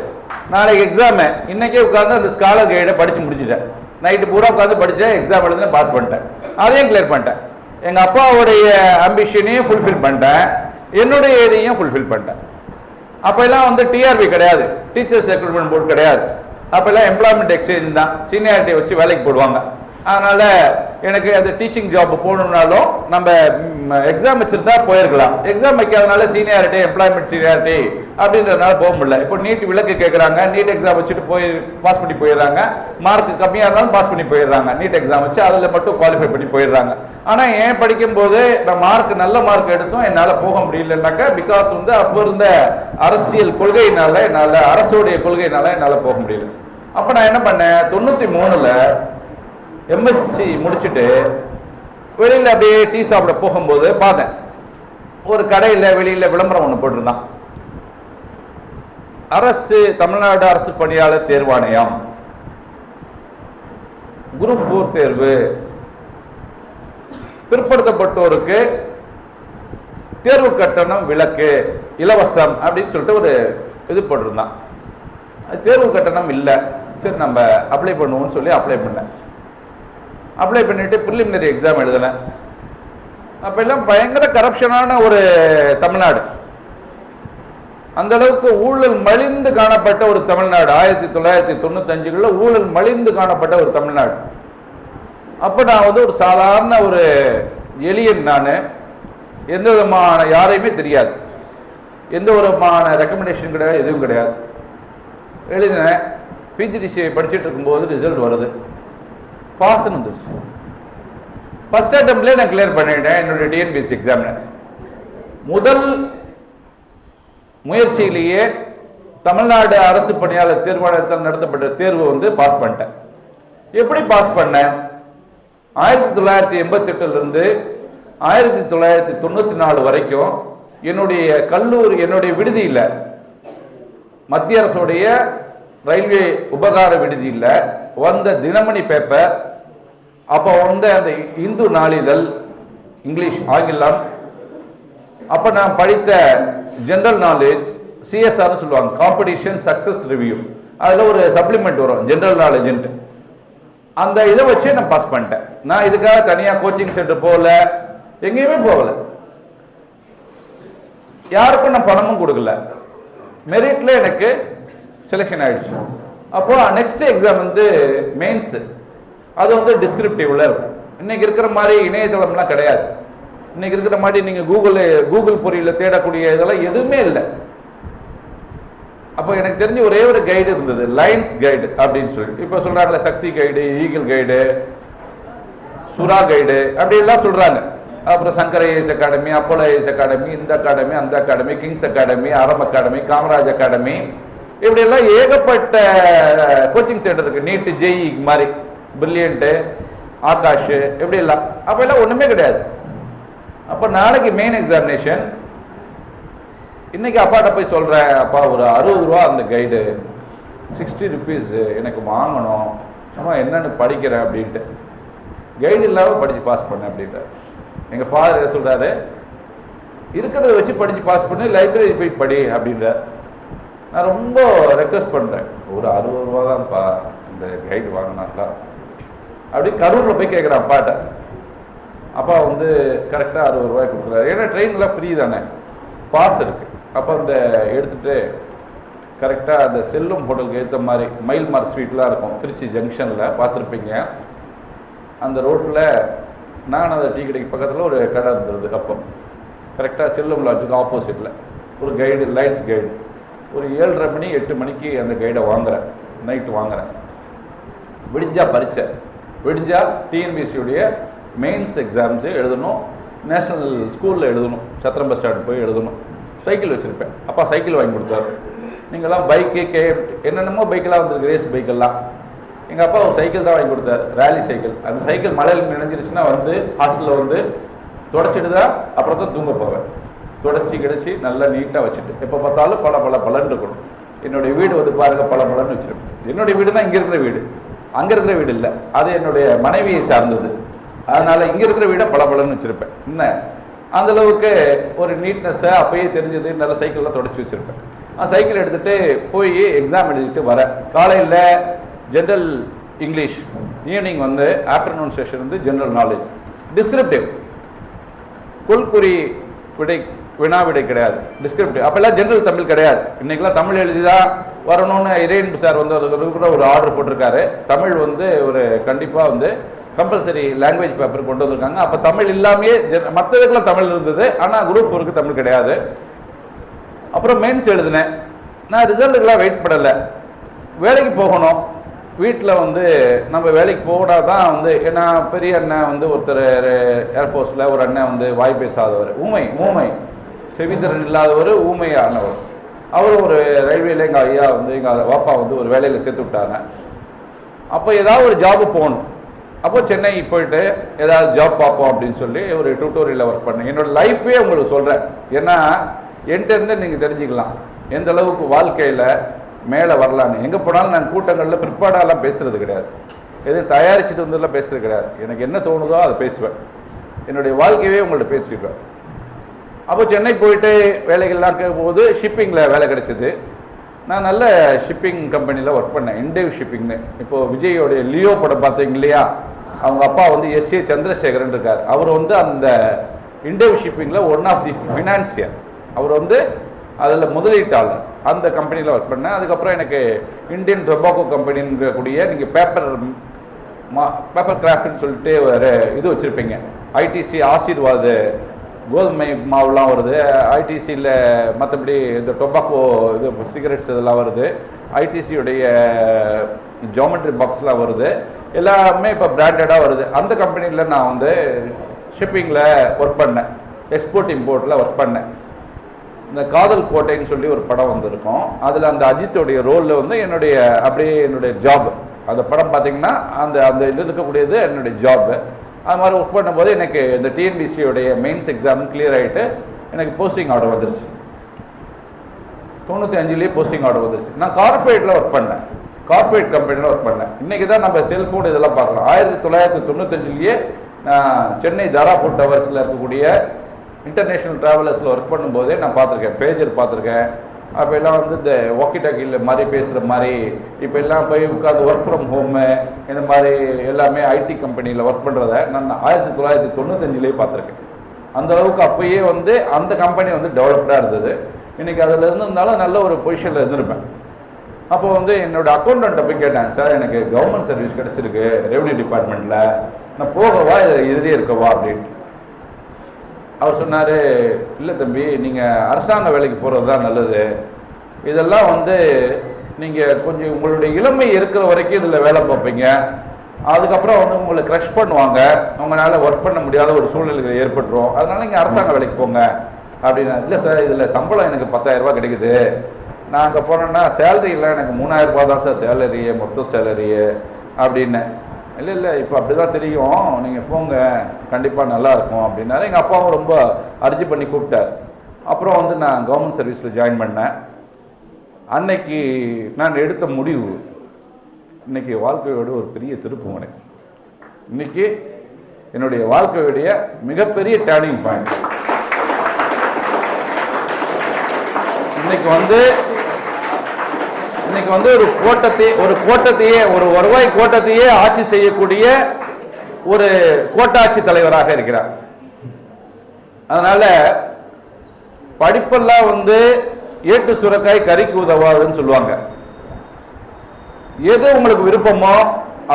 நாளைக்கு எக்ஸாமு, இன்னைக்கே உட்காந்து அந்த ஸ்காலர் கைடை படித்து முடிச்சுட்டேன். நைட்டு பூரா உட்காந்து படித்தேன், எக்ஸாம் எழுதுன பாஸ் பண்ணிட்டேன், அதையும் கிளியர் பண்ணிட்டேன். எங்கள் அப்பாவுடைய ஆம்பிஷனையும் ஃபுல்ஃபில் பண்ணிட்டேன், என்னுடைய இதையும் ஃபுல்ஃபில் பண்ணிட்டேன். அப்போல்லாம் வந்து டிஆர்பி கிடையாது, டீச்சர்ஸ் ரெக்ரூட்மெண்ட் போர்டு கிடையாது. அப்போல்லாம் எம்ப்ளாய்மெண்ட் எக்ஸ்சேஞ்ச் தான், சீனியாரிட்டியை வச்சு வேலைக்கு போடுவாங்க. அதனால் எனக்கு அந்த டீச்சிங் ஜாப் போகணுன்னாலும் நம்ம எக்ஸாம் வச்சுருந்தா போயிருக்கலாம். எக்ஸாம் வைக்காதனால சீனியாரிட்டி, எம்ப்ளாய்மெண்ட் சீனியாரிட்டி அப்படின்றதுனால போக முடியல. இப்போ நீட் விலக்கு கேட்குறாங்க, நீட் எக்ஸாம் வச்சுட்டு போய் பாஸ் பண்ணி போயிடுறாங்க. மார்க் கம்மியாக இருந்தாலும் பாஸ் பண்ணி போயிடுறாங்க, நீட் எக்ஸாம் வச்சு அதில் மட்டும் குவாலிஃபை பண்ணி போயிடுறாங்க. ஆனால் ஏன் படிக்கும்போது நான் நல்ல மார்க் எடுத்தும் என்னால் போக முடியலன்னாக்கா, பிகாஸ் வந்து அப்போ இருந்த அரசியல் கொள்கையினால, என்னால் அரசுடைய கொள்கையினால என்னால் போக முடியல. அப்போ நான் என்ன பண்ணேன், 93ல் எம்எஸ்சி முடிச்சுட்டு வெளியில் அப்படியே டீ சாப்பிட போகும்போது பார்த்தேன், ஒரு கடையில் வெளியில் விளம்பரம் ஒன்று போட்டிருந்தான். அரசு, தமிழ்நாடு அரசு பணியாளர் தேர்வாணையம் குரூப் 4 தேர்வு, பிற்படுத்தப்பட்டோருக்கு தேர்வு கட்டணம் விலக்கு, இலவசம் அப்படின்னு சொல்லிட்டு ஒரு இது போட்டிருந்தான். தேர்வு கட்டணம் இல்லை, சரி நம்ம அப்ளை பண்ணுவோம்னு சொல்லி அப்ளை பண்ணேன். அப்ளை பண்ணிட்டு ப்ரிலிமினரி எக்ஸாம் எழுதினேன். அப்பெல்லாம் பயங்கர கரப்ஷனான ஒரு தமிழ்நாடு, அந்த அளவுக்கு ஊழல் மலிந்து காணப்பட்ட ஒரு தமிழ்நாடு. 1995களில் ஊழல் மலிந்து காணப்பட்ட ஒரு தமிழ்நாடு. அப்போ நான் வந்து ஒரு சாதாரண ஒரு எளியன், நான் எந்த விதமான யாரையுமே தெரியாது, எந்த விதமான ரெக்கமெண்டேஷன் கிடையாது, எதுவும் கிடையாது. எழுதினேன். பிஜிடிசியை படிச்சுட்டு இருக்கும்போது ரிசல்ட் வருது, பாஸ்ன்னு வந்துருச்சு. ஃபர்ஸ்ட் அட்டம்ப்ட்லேயே நான் கிளியர் பண்ணிட்டேன் என்னுடைய டிஎன்பிஎஸ்சி எக்ஸாம். முதல் முயற்சியிலேயே தமிழ்நாடு அரசு பணியாளர் தேர்வாணையத்தால் நடத்தப்பட்ட தேர்வு வந்து பாஸ் பண்ணிட்டேன். எப்படி பாஸ் பண்ணேன், 1988லிருந்து 1994 வரைக்கும் என்னுடைய கல்லூரி, என்னுடைய விடுதியில், மத்திய அரசுடைய ரயில்வே உபகார விடுதியில் வந்த தினமணி பேப்பர், அப்போ வந்து அந்த இந்து நாளிதழ், இங்கிலீஷ், ஆங்கிலம், அப்போ நான் படித்த ஜெனரல் நாலேஜ், சிஎஸ்ஆர்னு சொல்லுவாங்க, காம்படிஷன் சக்சஸ் ரிவ்யூ, அதில் ஒரு சப்ளிமெண்ட் வரும் ஜென்ரல் நாலேஜ்ன்ட்டு. அந்த இதை வச்சு நான் பாஸ் பண்ணிட்டேன். நான் இதுக்காக தனியாக கோச்சிங் சென்டர் போகல, எங்கேயுமே போகல, யாருக்கும் நான் பணமும் கொடுக்கல. மெரிட்ல எனக்கு செலெக்ஷன் ஆயிடுச்சு. அப்போ நெக்ஸ்ட் எக்ஸாம் வந்து மெயின்ஸ், அது வந்து டிஸ்கிரிப்டிவ்ல இருக்கும். இன்னைக்கு இருக்கிற மாதிரி இணையதளம்லாம் கிடையாது. இன்னைக்கு இருக்கிற மாதிரி நீங்க கூகுள் பொறியில தேடக்கூடிய இதெல்லாம் எதுவுமே இல்லை. அப்போ எனக்கு தெரிஞ்ச ஒரே ஒரு கைடு இருந்தது, லைன்ஸ் கைடு அப்படின்னு சொல்லி. இப்போ சொல்றாங்களே சக்தி கைடு, ஈகிள் கைடு, சுறா கைடு அப்படி எல்லாம் சொல்றாங்க. அப்புறம் Shankar IAS academy, Apollo IAS academy, இந்த அகாடமி, அந்த அகாடமி, கிங்ஸ் அகாடமி, ஆரம் அகாடமி, காமராஜ் அகாடமி, இப்படி எல்லாம் ஏகப்பட்ட கோச்சிங் சென்டர் இருக்கு. நீட்டு, ஜேஇ மாதிரி, பிரில்லியன்ட்டு, ஆகாஷ், இப்படி எல்லாம். அப்ப எல்லாம் ஒண்ணுமே கிடையாது. அப்ப நாளைக்கு மெயின் எக்ஸாமினேஷன். இன்னைக்கு அப்பாட்ட போய் சொல்றேன், அப்பா ஒரு 60 ரூபா அந்த கைடு, 60 rupees எனக்கு வாங்கணும், சும்மா என்னன்னு படிக்கிறேன் அப்படின்ட்டு. கைடு இல்லாமல் படிச்சு பாஸ் பண்ணேன் அப்படின்ட்டு. எங்க ஃபாதர் என்ன சொல்றாரு, இருக்கிறத வச்சு படிச்சு பாஸ் பண்ணி லைப்ரரி போய் படி அப்படின்ற. நான் ரொம்ப ரெக்வஸ்ட் பண்றேன், ஒரு 60 ரூபா தான்ப்பா இந்த கைடு வாங்கினாங்களா அப்படி கரூரில் போய் கேட்குறேன் அப்பாட்ட. அப்பா வந்து கரெக்டாக 60 ரூபாய் கொடுக்குறாரு. ஏன்னா ட்ரெயின்லாம் ஃப்ரீ தானே, பாஸ் இருக்கு. அப்போ அந்த எடுத்துட்டு கரெக்டாக அந்த செல்லும் ஹோட்டலுக்கு ஏற்ற மாதிரி மைல் மார்க் ஸ்வீட்லாம் இருக்கும் திருச்சி ஜங்ஷனில், பார்த்துருப்பீங்க. அந்த ரோட்டில் நான் அந்த டீ கடைக்கு பக்கத்தில் ஒரு கடை இருந்தது. அப்போ கரெக்டாக செல்லும் லாட்ஜுக்கு ஆப்போசிட்டில் ஒரு கைடு, லைன்ஸ் கைடு. ஒரு 7:30 மணி 8 மணிக்கு அந்த கைடை வாங்குறேன், நைட்டு வாங்குறேன். விடிஞ்சா பரீட்சை, விடிஞ்சா டிஎன்பிஎஸ்சியுடைய மெயின்ஸ் எக்ஸாம்ஸு எழுதணும், நேஷனல் ஸ்கூலில் எழுதணும், சத்திரம் பஸ் ஸ்டாண்ட் போய் எழுதணும். சைக்கிள் வச்சுருப்பேன். அப்பா சைக்கிள் வாங்கி கொடுத்தாரு. நீங்கள்லாம் பைக்கு, என்னென்னமோ பைக்கெல்லாம் வந்துருக்கு, ரேஸ் பைக்கெல்லாம். எங்கள் அப்பா ஒரு சைக்கிள் தான் வாங்கி கொடுத்தாரு, ரேலி சைக்கிள். அந்த சைக்கிள் மழையில் நினைஞ்சிருச்சுன்னா வந்து ஹாஸ்டலில் வந்து தொடச்சிட்டு தான் அப்புறம் தான் தூங்க போவேன். தொடச்சி கிடச்சி நல்லா நீட்டாக வச்சுட்டு எப்போ பார்த்தாலும் பலன்னு இருக்கணும். என்னுடைய வீடு வந்து பாருங்கள் பலன்னு வச்சுருப்பேன். என்னுடைய வீடு தான் இங்கே இருக்கிற வீடு, அங்கே இருக்கிற வீடு இல்லை, அது என்னுடைய மனைவியை சார்ந்தது. அதனால் இங்கே இருக்கிற வீடை பலன்னு வச்சுருப்பேன். என்ன அந்த அளவுக்கு ஒரு நீட்னஸ்ஸை அப்பயே தெரிஞ்சது. நல்ல சைக்கிள்லாம் தொடச்சி வச்சுருப்பேன். சைக்கிள் எடுத்துகிட்டு போய் எக்ஸாம் எழுதிட்டு வரேன். காலையில் ஜென்ரல் இங்கிலீஷ், ஈவினிங் வந்து ஆஃப்டர்நூன் செஷன் வந்து ஜென்ரல் நாலேஜ், டிஸ்கிரிப்டிவ், கொள்குறி விடை, வினா விடை கிடையாது, டிஸ்கிரிப்டிவ். அப்போல்லாம் ஜென்ரல் தமிழ் கிடையாது. இன்றைக்கெல்லாம் தமிழ் எழுதி தான் வரணும்னு இறையன்பு சார் வந்து அதுக்கு கூட ஒரு ஆர்டர் போட்டிருக்காரு. தமிழ் வந்து ஒரு கண்டிப்பாக வந்து கம்பல்சரி லாங்குவேஜ் பேப்பர் கொண்டு வந்திருக்காங்க. அப்போ தமிழ் இல்லாமையே மற்றதுக்கெல்லாம் தமிழ் இருந்தது, ஆனால் குரூப் 4க்கு தமிழ் கிடையாது. அப்புறம் மெயின்ஸ் எழுதினேன். நான் ரிசல்ட்டுக்கெல்லாம் வெயிட் பண்ணலை, வேலைக்கு போகணும். வீட்டில் வந்து நம்ம வேலைக்கு போனால் தான் வந்து, ஏன்னா பெரிய அண்ணன் வந்து ஒருத்தர் ஏர்ஃபோர்ஸில், ஒரு அண்ணன் வந்து வாய் பேசாதவர், ஊமை செவித்திறன் இல்லாதவர், ஊமையானவர். அவர் ஒரு ரயில்வேல எங்கள் ஐயா வந்து எங்கள் வாப்பா வந்து ஒரு வேலையில் சேர்த்து விட்டாங்க. அப்போ ஏதாவது ஒரு ஜாபு போகணும். அப்போ சென்னை போயிட்டு ஏதாவது ஜாப் பார்ப்போம் அப்படின்னு சொல்லி ஒரு டியூட்டோரியலில் ஒர்க் பண்ணேன். என்னோட லைஃபே உங்களுக்கு சொல்கிறேன், ஏன்னா என்கிட்ட நீங்கள் தெரிஞ்சுக்கலாம் எந்த அளவுக்கு வாழ்க்கையில் மேலே வரலான்னு. எங்கே போனாலும் நான் கூட்டங்களில் பிற்பாடாலாம் பேசுகிறது கிடையாது, எதுவும் தயாரிச்சுட்டு வந்ததெல்லாம் பேசுகிறது கிடையாது. எனக்கு என்ன தோணுதோ அதை பேசுவேன், என்னுடைய வாழ்க்கையவே உங்கள்கிட்ட பேசிடுவேன். அப்போ சென்னை போயிட்டு வேலைகள்லாம் போது ஷிப்பிங்கில் வேலை கிடைச்சிது. நான் நல்ல ஷிப்பிங் கம்பெனியில் ஒர்க் பண்ணேன், இண்டேவ் ஷிப்பிங்னு. இப்போது விஜயோடைய லியோ படம் பார்த்தீங்க இல்லையா, அவங்க அப்பா வந்து எஸ்ஏ சந்திரசேகரன் இருக்கார். அவர் வந்து அந்த இண்டேவ் ஷிப்பிங்கில் ஒன் ஆஃப் தி ஃபினான்சியர், அவர் வந்து அதில் முதலீட்டாளர். அந்த கம்பெனியில் ஒர்க் பண்ணேன். அதுக்கப்புறம் எனக்கு இந்தியன் டொபாக்கோ கம்பெனிங்கக்கூடிய, நீங்கள் பேப்பர் கிராஃப்ட்னு சொல்லிட்டு ஒரு இது வச்சுருப்பீங்க, ஐடிசி ஆசீர்வாத் கோதுமை மாவுலாம் வருது, ஐடிசியில் மற்றபடி இந்த டொபாக்கோ இது சிகரெட்ஸ் இதெல்லாம் வருது, ஐடிசியுடைய ஜாமெட்ரி பாக்ஸ்லாம் வருது, எல்லாமே இப்போ பிராண்டடாக வருது. அந்த கம்பெனியில் நான் வந்து ஷிப்பிங்கில் ஒர்க் பண்ணேன், எக்ஸ்போர்ட் இம்போர்ட்டில் ஒர்க் பண்ணேன். இந்த காதல் கோட்டைன்னு சொல்லி ஒரு படம் வந்திருக்கும், அதில் அந்த அஜித்தோடைய ரோலில் வந்து என்னுடைய ஜாப். அந்த படம் பார்த்தீங்கன்னா அந்த இது இருக்கக்கூடியது என்னுடைய ஜாப். அது மாதிரி ஒர்க் பண்ணும்போது எனக்கு இந்த டிஎன்பிசியோடைய மெயின்ஸ் எக்ஸாம் கிளியர் ஆகிட்டு எனக்கு போஸ்டிங் ஆர்டர் வந்துருச்சு. 95 போஸ்டிங் ஆர்டர் வந்துருச்சு. நான் கார்பரேட்டில் ஒர்க் பண்ணேன், கார்பரேட் கம்பெனியில் ஒர்க் பண்ணேன். இன்றைக்கி தான் நம்ம செல்ஃபோன் இதெல்லாம் பார்க்கலாம். 1995 நான் சென்னை தாராபுர் டவர்ஸில் இருக்கக்கூடிய இன்டர்நேஷ்னல் ட்ராவலர்ஸில் ஒர்க் பண்ணும்போதே நான் பார்த்துருக்கேன், பேஜர் பார்த்துருக்கேன், அப்போ எல்லாம் வந்து இந்த வாக்கி டாக்கியில் மாதிரி பேசுகிற மாதிரி இப்போ எல்லாம் போய் உட்காந்து ஒர்க் ஃப்ரம் ஹோமு இந்த மாதிரி எல்லாமே ஐடி கம்பெனியில் ஒர்க் பண்ணுறத நான் 1995 பார்த்துருக்கேன். அந்த அளவுக்கு அப்போயே வந்து அந்த கம்பெனி வந்து டெவலப்டாக இருந்தது. இன்றைக்கி அதில் இருந்திருந்தாலும் நல்ல ஒரு பொசிஷனில் இருந்திருப்பேன். அப்போ வந்து என்னோடய அக்கௌண்டண்ட்டை போய் கேட்டேன், சார் எனக்கு கவர்மெண்ட் சர்வீஸ் கிடச்சிருக்கு ரெவன்யூ டிபார்ட்மெண்ட்டில், நான் போகவா இதுலேயே இருக்கவா அப்படின்ட்டு. அவர் சொன்னார், இல்லை தம்பி நீங்கள் அரசாங்க வேலைக்கு போகிறது தான் நல்லது, இதெல்லாம் வந்து நீங்கள் கொஞ்சம் உங்களுடைய இளமை இருக்கிற வரைக்கும் இதில் வேலை பார்ப்பீங்க, அதுக்கப்புறம் வந்து உங்களை க்ரஷ் பண்ணுவாங்க, உங்களால் ஒர்க் பண்ண முடியாத ஒரு சூழ்நிலைகள் ஏற்பட்டுரும், அதனால நீங்கள் அரசாங்க வேலைக்கு போங்க அப்படின்னா. இல்லை சார் இதில் சம்பளம் எனக்கு 10,000 ரூபா கிடைக்குது, நான் அங்கே போனேன்னா சேலரியில் எனக்கு 3000 ரூபா தான் சார் சேலரியே, மொத்த சேலரியே அப்படின்னு. இல்லை இல்லை இப்போ அப்படி தான் தெரியும், நீங்கள் போங்க கண்டிப்பாக நல்லாயிருக்கும் அப்படின்னாரு. எங்கள் அப்பாவும் ரொம்ப அர்ஜி பண்ணி கூப்பிட்டார். அப்புறம் வந்து நான் கவர்மெண்ட் சர்வீஸில் ஜாயின் பண்ணேன். அன்னைக்கு நான் எடுத்த முடிவு இன்றைக்கி வாழ்க்கையோட ஒரு பெரிய திருப்புமுனை. இன்றைக்கி என்னுடைய வாழ்க்கையுடைய மிகப்பெரிய டேர்னிங் பாயிண்ட். இன்னைக்கு வந்து ஒரு கோட்டத்தையே ஒரு வருவாய் கோட்டத்தையே ஆட்சி செய்யக்கூடிய ஒரு கோட்டாட்சி தலைவராக இருக்கிறார். அதனால படிப்பெல்லாம் வந்து ஏட்டு சுரக்காய் கறிக்கு உதவாதுன்னு சொல்லுவாங்க. எது உங்களுக்கு விருப்பமோ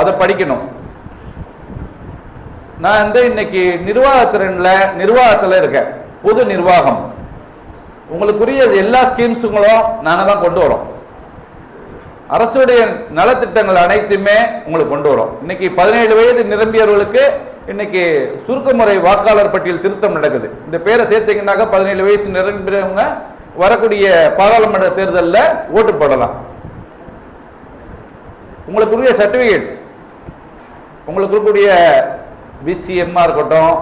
அதை படிக்கணும். நான் வந்து இன்னைக்கு நிர்வாகத்தில் இருக்கேன். பொது நிர்வாகம் உங்களுக்குரிய எல்லா ஸ்கீம்ஸுங்களும் நாங்கள் தான் கொண்டு வரோம். அரசுடைய நலத்திட்டங்கள் அனைத்துமே உங்களுக்கு கொண்டு வரும். இன்னைக்கு 17 வயது நிரம்பியவர்களுக்கு இன்னைக்கு சுருக்கமுறை வாக்காளர் பட்டியல் திருத்தம் நடக்குது. இந்த பேரை சேர்த்தீங்கன்னாக்க 17 வயசு நிரம்பியவங்க வரக்கூடிய பாராளுமன்ற தேர்தலில் ஓட்டு போடலாம். உங்களுக்குரிய சர்டிபிகேட்ஸ், உங்களுக்கு இருக்கக்கூடிய பிசிஎம்மாக இருக்கட்டும்,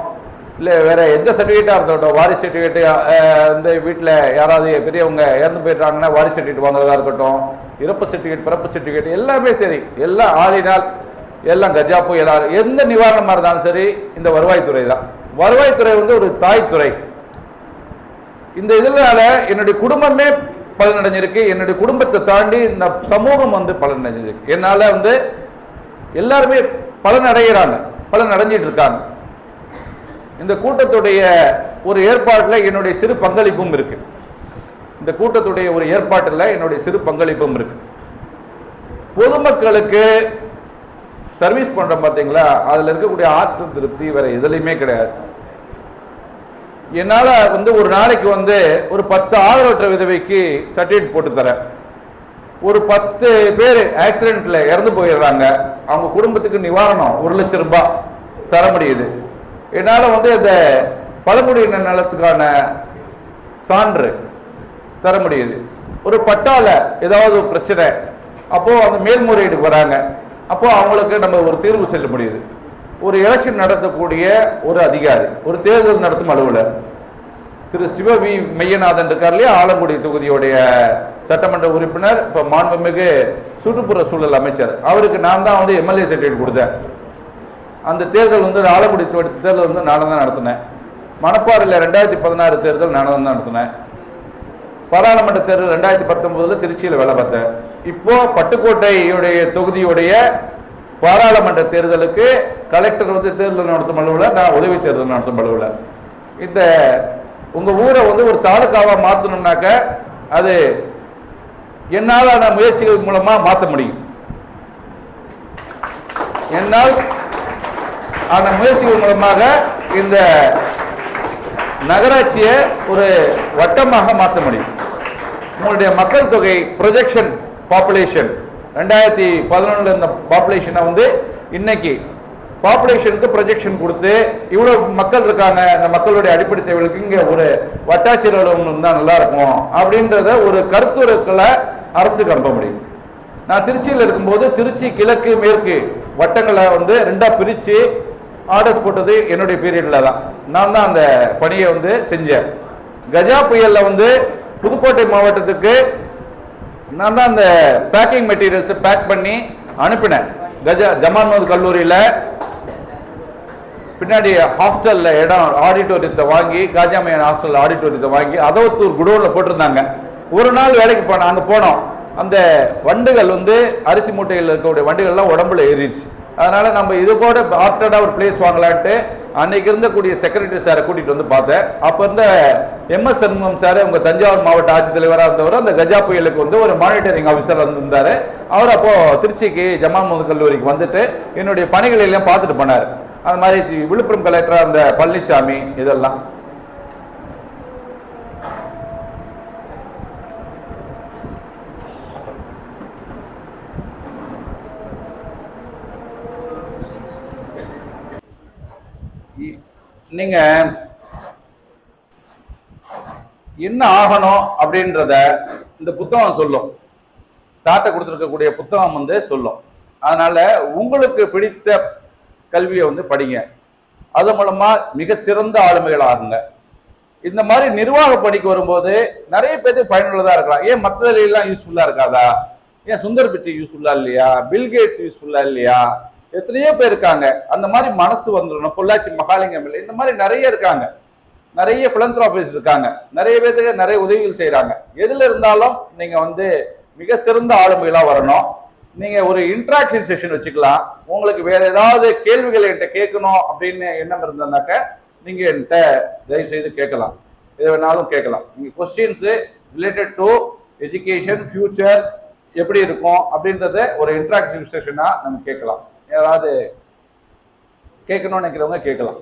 இல்லை வேற எந்த சர்டிஃபிகேட்டாக இருக்கட்டும், வாரிசு சர்டிஃபிகேட்டு, இந்த வீட்டில் யாராவது பெரியவங்க இறந்து போயிட்டாங்கன்னா வாரிசு சர்டிஃபிகேட் வாங்குறதா இருக்கட்டும், இறப்பு சர்டிஃபிகேட், பிறப்பு சர்டிஃபிகேட் எல்லாமே சரி, எல்லாம் ஆளினால் எல்லாம் கஜா புயல் எந்த நிவாரணமாக இருந்தாலும் சரி இந்த வருவாய்த்துறை தான். வருவாய்த்துறை வந்து ஒரு தாய்த்துறை. இந்த இதனால என்னுடைய குடும்பமே பலனடைஞ்சிருக்கு. என்னுடைய குடும்பத்தை தாண்டி இந்த சமூகம் வந்து பலனடைஞ்சிருக்கு. என்னால் வந்து எல்லாருமே பலனடைகிறாங்க, பலனடைஞ்சிட்டு இருக்காங்க. இந்த கூட்டத்துடைய ஒரு ஏற்பாட்டில் என்னுடைய சிறு பங்களிப்பும் இருக்கு. இந்த கூட்டத்துடைய ஒரு ஏற்பாட்டில் என்னுடைய சிறு பங்களிப்பும் இருக்கு. பொதுமக்களுக்கு சர்வீஸ் பண்றோம் பார்த்தீங்களா, அதில் இருக்கக்கூடிய ஆத்ம திருப்தி வேற எதுலையுமே கிடையாது. என்னால் வந்து ஒரு நாளைக்கு வந்து ஒரு 10 ஆதரவற்ற விதவைக்கு சர்டிஃபிகேட் போட்டு தரேன். ஒரு 10 பேர் ஆக்சிடென்ட்ல இறந்து போயிடுறாங்க, அவங்க குடும்பத்துக்கு நிவாரணம் 1 லட்சம் ரூபாய் தர முடியுது. என்னால் வந்து இந்த பழங்குடியின நலத்துக்கான சான்று தர முடியுது. ஒரு பட்டால ஏதாவது பிரச்சனை, அப்போ அந்த மேல்முறையீடு வராங்க, அப்போ அவங்களுக்கு நம்ம ஒரு தீர்வு செல்ல முடியுது. ஒரு எலெக்ஷன் நடத்தக்கூடிய ஒரு அதிகாரி, ஒரு தேர்தல் நடத்தும் அலுவலர் திரு சிவவி மெய்யநாதன் இருக்கார் இல்லையா, ஆலங்குடி தொகுதியுடைய சட்டமன்ற உறுப்பினர், இப்போ மாண்புமிகு சுற்றுப்புற சூழல் அமைச்சர், அவருக்கு நான் தான் வந்து எம்எல்ஏ சர்டிஃபிகேட் கொடுத்தேன். அந்த தேர்தல் வந்து ஆலங்குடி தேர்தல் வந்து நானும் தான் நடத்தினேன். மணப்பாறையில் 2016 தேர்தல் நானும் தான் நடத்தினேன். பாராளுமன்ற தேர்தல் 2019 திருச்சியில் வேலை பார்த்தேன். இப்போ பட்டுக்கோட்டையுடைய தொகுதியுடைய பாராளுமன்ற தேர்தலுக்கு கலெக்டர் வந்து தேர்தல் நடத்தும் அலுவலர், நான் உதவி தேர்தல் நடத்தும் அலுவலர். இந்த உங்க ஊரை வந்து ஒரு தாலுக்காவா மாற்றணும்னாக்க அது என்னாலான முயற்சிகள் மூலமா மாற்ற முடியும். என்னால் அந்த முயற்சிகள் மூலமாக இந்த நகராட்சியை ஒரு வட்டமாக மாற்ற முடியும். உங்களுடைய மக்கள் தொகை ப்ரொஜெக்ஷன் பாப்புலேஷன் 2011 இந்த பாப்புலேஷனை வந்து இன்னைக்கு பாப்புலேஷனுக்கு ப்ரொஜெக்ஷன் கொடுத்து இவ்வளோ மக்கள் இருக்காங்க, இந்த மக்களுடைய அடிப்படை தேவைகளுக்கு இங்கே ஒரு வட்டாட்சியர் அலுவலகம் தான் நல்லா இருக்கும் அப்படின்றத ஒரு கருத்துருக்களை அரசுக்கு அனுப்ப முடியும். நான் திருச்சியில் இருக்கும்போது திருச்சி கிழக்கு மேற்கு வட்டங்களை வந்து 2ஆ பிரித்து ஆர்டர்ஸ் போட்டது என்னுடைய பீரியடில் தான். நான் தான் அந்த பணியை வந்து செஞ்சேன். கஜா புயலில் வந்து புதுக்கோட்டை மாவட்டத்துக்கு நான் தான் அந்த பேக்கிங் மெட்டீரியல்ஸை பேக் பண்ணி அனுப்பினேன். ஜமான்மது கல்லூரியில் பின்னாடி ஹாஸ்டலில் இடம் ஆடிட்டோரியத்தை வாங்கி, காஜாமையான ஹாஸ்டல் ஆடிட்டோரியத்தை வாங்கி அதவத்தூர் குடோனில் போட்டிருந்தாங்க. ஒரு நாள் வேலைக்கு போனோம், அங்கே போனோம், அந்த வண்டுகள் வந்து அரிசி மூட்டையில் இருக்கக்கூடிய வண்டுகள்லாம் உடம்புல ஏறிடுச்சு. அதனால நம்ம இது கூட ஆப்டடா ஒரு பிளேஸ் வாங்கலான்ட்டு அன்னைக்கு இருந்தக்கூடிய செக்ரட்டரி சாரை கூட்டிட்டு வந்து பார்த்தேன். அப்போ இருந்த MS சண்முகம் சார் உங்க தஞ்சாவூர் மாவட்ட ஆட்சித்தலைவராக இருந்தவர் அந்த கஜா புயலுக்கு வந்து ஒரு மானிட்டரிங் ஆஃபீஸர் வந்திருந்தாரு. அவர் அப்போ திருச்சிக்கு ஜமால் கல்லூரிக்கு வந்துட்டு என்னுடைய பணிகளை எல்லாம் பார்த்துட்டு போனார். அது மாதிரி விழுப்புரம் கலெக்டரா அந்த பழனிசாமி இதெல்லாம் நீங்க என்ன ஆகணும் அப்படின்றத இந்த புத்தகம் சொல்லும். சாட்டை கொடுத்துருக்கக்கூடிய புத்தகம் வந்து சொல்லும். அதனால உங்களுக்கு பிடித்த கல்வியை வந்து படிங்க. அது மூலமா மிக சிறந்த ஆளுமைகள் ஆகுங்க. இந்த மாதிரி நிர்வாக பணிக்கு வரும்போது நிறைய பேருக்கு பயனுள்ளதா இருக்கலாம். ஏன் மற்றதுல எல்லாம் யூஸ்ஃபுல்லா இருக்காதா? ஏன் சுந்தர் பிச்சை யூஸ்ஃபுல்லா இல்லையா? பில்கேட்ஸ் யூஸ்ஃபுல்லா இல்லையா? எத்தனையோ பேர் இருக்காங்க. அந்த மாதிரி மனசு வந்துடணும். பொள்ளாச்சி மகாலிங்கம் இல்லை, இந்த மாதிரி நிறைய இருக்காங்க. நிறைய பிலந்திராபிஸ்ட் இருக்காங்க. நிறைய பேருக்கு நிறைய உதவிகள் செய்யறாங்க. எதுல இருந்தாலும் நீங்க வந்து மிக சிறந்த ஆளுமைகளா வரணும். நீங்க ஒரு இன்டராக்ஷன் செஷன் வச்சுக்கலாம். உங்களுக்கு வேற ஏதாவது கேள்விகள் என்கிட்ட கேட்கணும் அப்படின்னு எண்ணம் இருந்ததுனாக்க நீங்க என்கிட்ட தயவு செய்து கேட்கலாம். எது வேணாலும் கேட்கலாம். நீங்க questions related to education, future எப்படி இருக்கும் அப்படின்றத ஒரு இன்டராக்ஷன் செஷனா நம்ம கேட்கலாம். யாராவது கேட்கணும்னு நினைக்கிறவங்க கேட்கலாம்.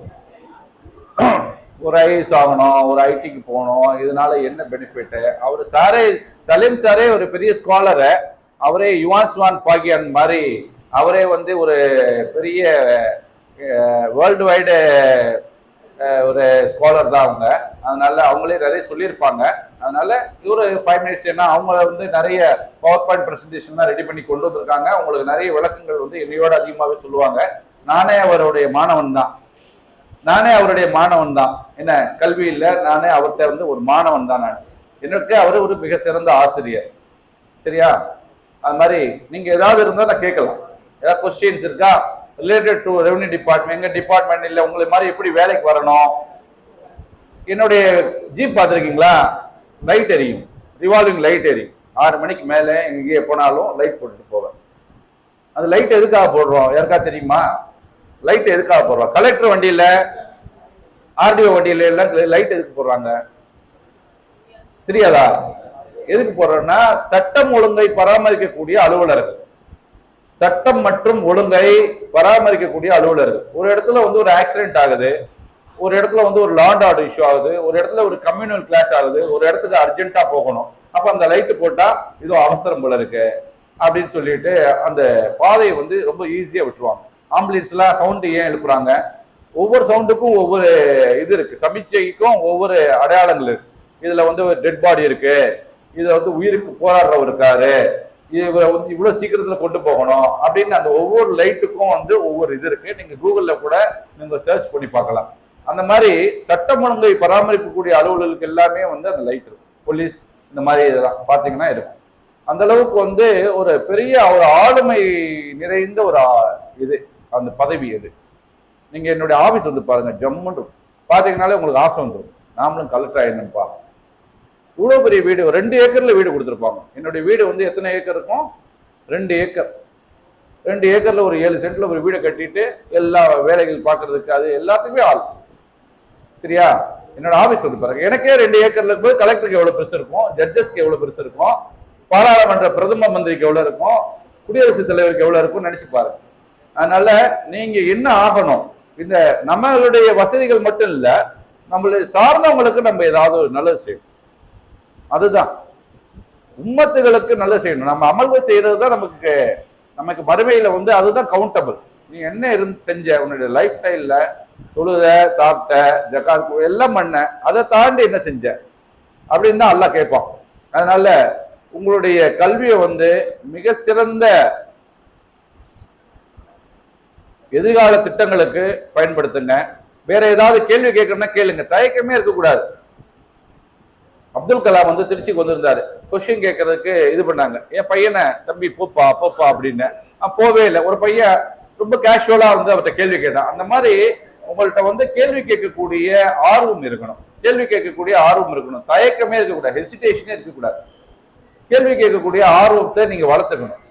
ஒரு ஐஏஎஸ் ஆகணும், ஒரு ஐடிக்கு போகணும், இதனால என்ன பெனிஃபிட்? அவர் சாரே சலீம் சாரே ஒரு பெரிய ஸ்காலரு. அவரே யுவான் ஸ்வான் ஃபாகியான் மாதிரி அவரே வந்து ஒரு பெரிய வேர்ல்டு வைடு ஒரு ஸ்காலர் தான் அவங்க. அதனால அவங்களே நிறைய சொல்லியிருப்பாங்க. அதனால ஒரு 5 மினிட்ஸ் ஏன்னா அவங்க வந்து நிறைய பவர் பாயிண்ட் பிரசன்டேஷன்லாம் ரெடி பண்ணி கொண்டு வந்திருக்காங்க. அவங்களுக்கு நிறைய விளக்கங்கள் வந்து என்னையோட அதிகமாகவே சொல்லுவாங்க. நானே அவருடைய மாணவன் தான். என்ன கல்வி இல்லை, நானே அவர்கிட்ட வந்து ஒரு மாணவன் தான். நான் எனக்கு அவர் ஒரு மிக சிறந்த ஆசிரியர். சரியா? அது மாதிரி நீங்க ஏதாவது இருந்தால் நான் கேட்கலாம். ஏதாவது கொஸ்டின்ஸ் இருக்கா ரிலேட்டட் டு ரெவன்யூ டிபார்ட்மெண்ட்? எங்க டிபார்ட்மெண்ட் இல்லை, உங்களை மாதிரி எப்படி வேலைக்கு வரணும்? என்னுடைய ஜீப் பார்த்துருக்கீங்களா? லைட் எரியும், ரிவால்விங் லைட் எரியும். 6 மணிக்கு மேலே எங்கேயே போனாலும் லைட் போட்டுட்டு போவேன். அந்த லைட் எதுக்காக போடுறோம் யாருக்கா தெரியுமா? லைட் எதுக்காக போடுறோம்? கலெக்டர் வண்டியில, RDO வண்டியில எல்லாம் லைட் எதுக்கு போடுறாங்க தெரியாதா? எதுக்கு போடுறோம்னா சட்டம் ஒழுங்கை பராமரிக்கக்கூடிய அலுவலர்கள், சட்டம் மற்றும் ஒழுங்கை பராமரிக்கக்கூடிய அலுவலர்கள். ஒரு இடத்துல வந்து ஒரு ஆக்சிடென்ட் ஆகுது, ஒரு இடத்துல வந்து ஒரு லா அண்ட் ஆர்டர் இஷ்யூ ஆகுது, ஒரு இடத்துல ஒரு கம்யூனல் கிளாஷ் ஆகுது, ஒரு இடத்துக்கு அர்ஜென்ட்டா போகணும். அப்ப அந்த லைட்டு போட்டா இது அவசரம் போல இருக்கு அப்படின்னு சொல்லிட்டு அந்த பாதையை வந்து ரொம்ப ஈஸியா விட்டுருவாங்க. ஆம்புலன்ஸ் எல்லாம் சவுண்டு ஏன் எழுப்புறாங்க? ஒவ்வொரு சவுண்டுக்கும் ஒவ்வொரு இது இருக்கு, சமிச்சைக்கும் ஒவ்வொரு அடையாளங்கள் இருக்கு. இதுல வந்து ஒரு டெட் பாடி இருக்கு, இதுல வந்து உயிருக்கு போராடுறவர் இருக்காரு, இவரை வந்து இவ்வளவு சீக்கிரத்துல கொண்டு போகணும் அப்படின்னு அந்த ஒவ்வொரு லைட்டுக்கும் வந்து ஒவ்வொரு இது இருக்கு. நீங்க கூகுள்ல கூட நீங்க சர்ச் பண்ணி பார்க்கலாம். அந்த மாதிரி சட்டம் ஒழுங்கை பராமரிக்கக்கூடிய அலுவலர்களுக்கு எல்லாமே வந்து அந்த லைட் இருக்கும். போலீஸ் இந்த மாதிரி இதெல்லாம் பாத்தீங்கன்னா இருக்கும். அந்த அளவுக்கு வந்து ஒரு பெரிய ஒரு ஆளுமை நிறைந்த ஒரு இது அந்த பதவி இது. நீங்க என்னுடைய ஆபீஸ் வந்து பாருங்க, ஜம்முன்னு பாத்தீங்கன்னாலே உங்களுக்கு ஆசை வந்துடும், நாமளும் கலெக்டர் ஆயிடணும்ப்பா. இவ்வளவு பெரிய வீடு, 2 ஏக்கர்ல வீடு கொடுத்துருப்பாங்க. என்னுடைய வீடு வந்து எத்தனை ஏக்கர் இருக்கும்? 2 ஏக்கர். 2 ஏக்கர்ல ஒரு 7 சென்ட்ல ஒரு வீடை கட்டிட்டு எல்லா வேலைகள் பார்க்கறதுக்கு அது எல்லாத்துக்குமே ஆள். சரியா? என்னோட ஆபீஸ் வந்து பாருங்க, எனக்கே 2 ஏக்கர்ல இருக்கும்போது கலெக்டருக்கு எவ்வளவு பெருசு இருக்கும், ஜட்ஜஸ்க்கு எவ்வளவு பெருசு இருக்கும், பாராளுமன்ற பிரதம மந்திரிக்கு எவ்வளவு இருக்கும், குடியரசுத் தலைவருக்கு எவ்வளவு இருக்கும் நினைச்சு பாருங்க. அதனால நீங்க என்ன ஆகணும்? இந்த நம்மளுடைய வசதிகள் மட்டும் இல்ல, நம்மளை சார்ந்தவங்களுக்கு நம்ம ஏதாவது நல்லது செய்யணும். அதுதான் உம்மத்துகளுக்கு நல்லது செய்யணும். நம்ம அமல்கள் செய்யறது தான் நமக்கு மறுமையில வந்து அதுதான் கவுண்டபிள். நீ என்ன செஞ்ச உன்னுடைய லைஃப் ஸ்டைல்ல, தொழுத, சாப்பிட்ட, ஜகாத் எல்லாம் பண்ண, அதை தாண்டி என்ன செஞ்ச அப்படின்னு தான் அல்லாஹ் கேட்பான். அதனால உங்களுடைய கல்வியை வந்து மிக சிறந்த எதிர்கால திட்டங்களுக்கு பயன்படுத்துங்க. வேற ஏதாவது கேள்வி கேட்கணும்னா கேளுங்க, தயக்கமே இருக்கக்கூடாது. அப்துல் கலாம் வந்து திருச்சிக்கு வந்திருந்தாரு, கொஸ்டின் கேட்கறதுக்கு இது பண்ணாங்க. என் பையனை தம்பி போப்பா அப்படின்னு, போவே இல்லை. ஒரு பையன் ரொம்ப கேஷுவலா வந்து அவர்கிட்ட கேள்வி கேட்டான். அந்த மாதிரி உங்கள்கிட்ட வந்து கேள்வி கேட்கக்கூடிய ஆர்வம் இருக்கணும், தயக்கமே இருக்கக்கூடாது, ஹெசிடேஷனே இருக்கக்கூடாது. கேள்வி கேட்கக்கூடிய ஆர்வத்தை நீங்க வளர்த்துக்கணும்.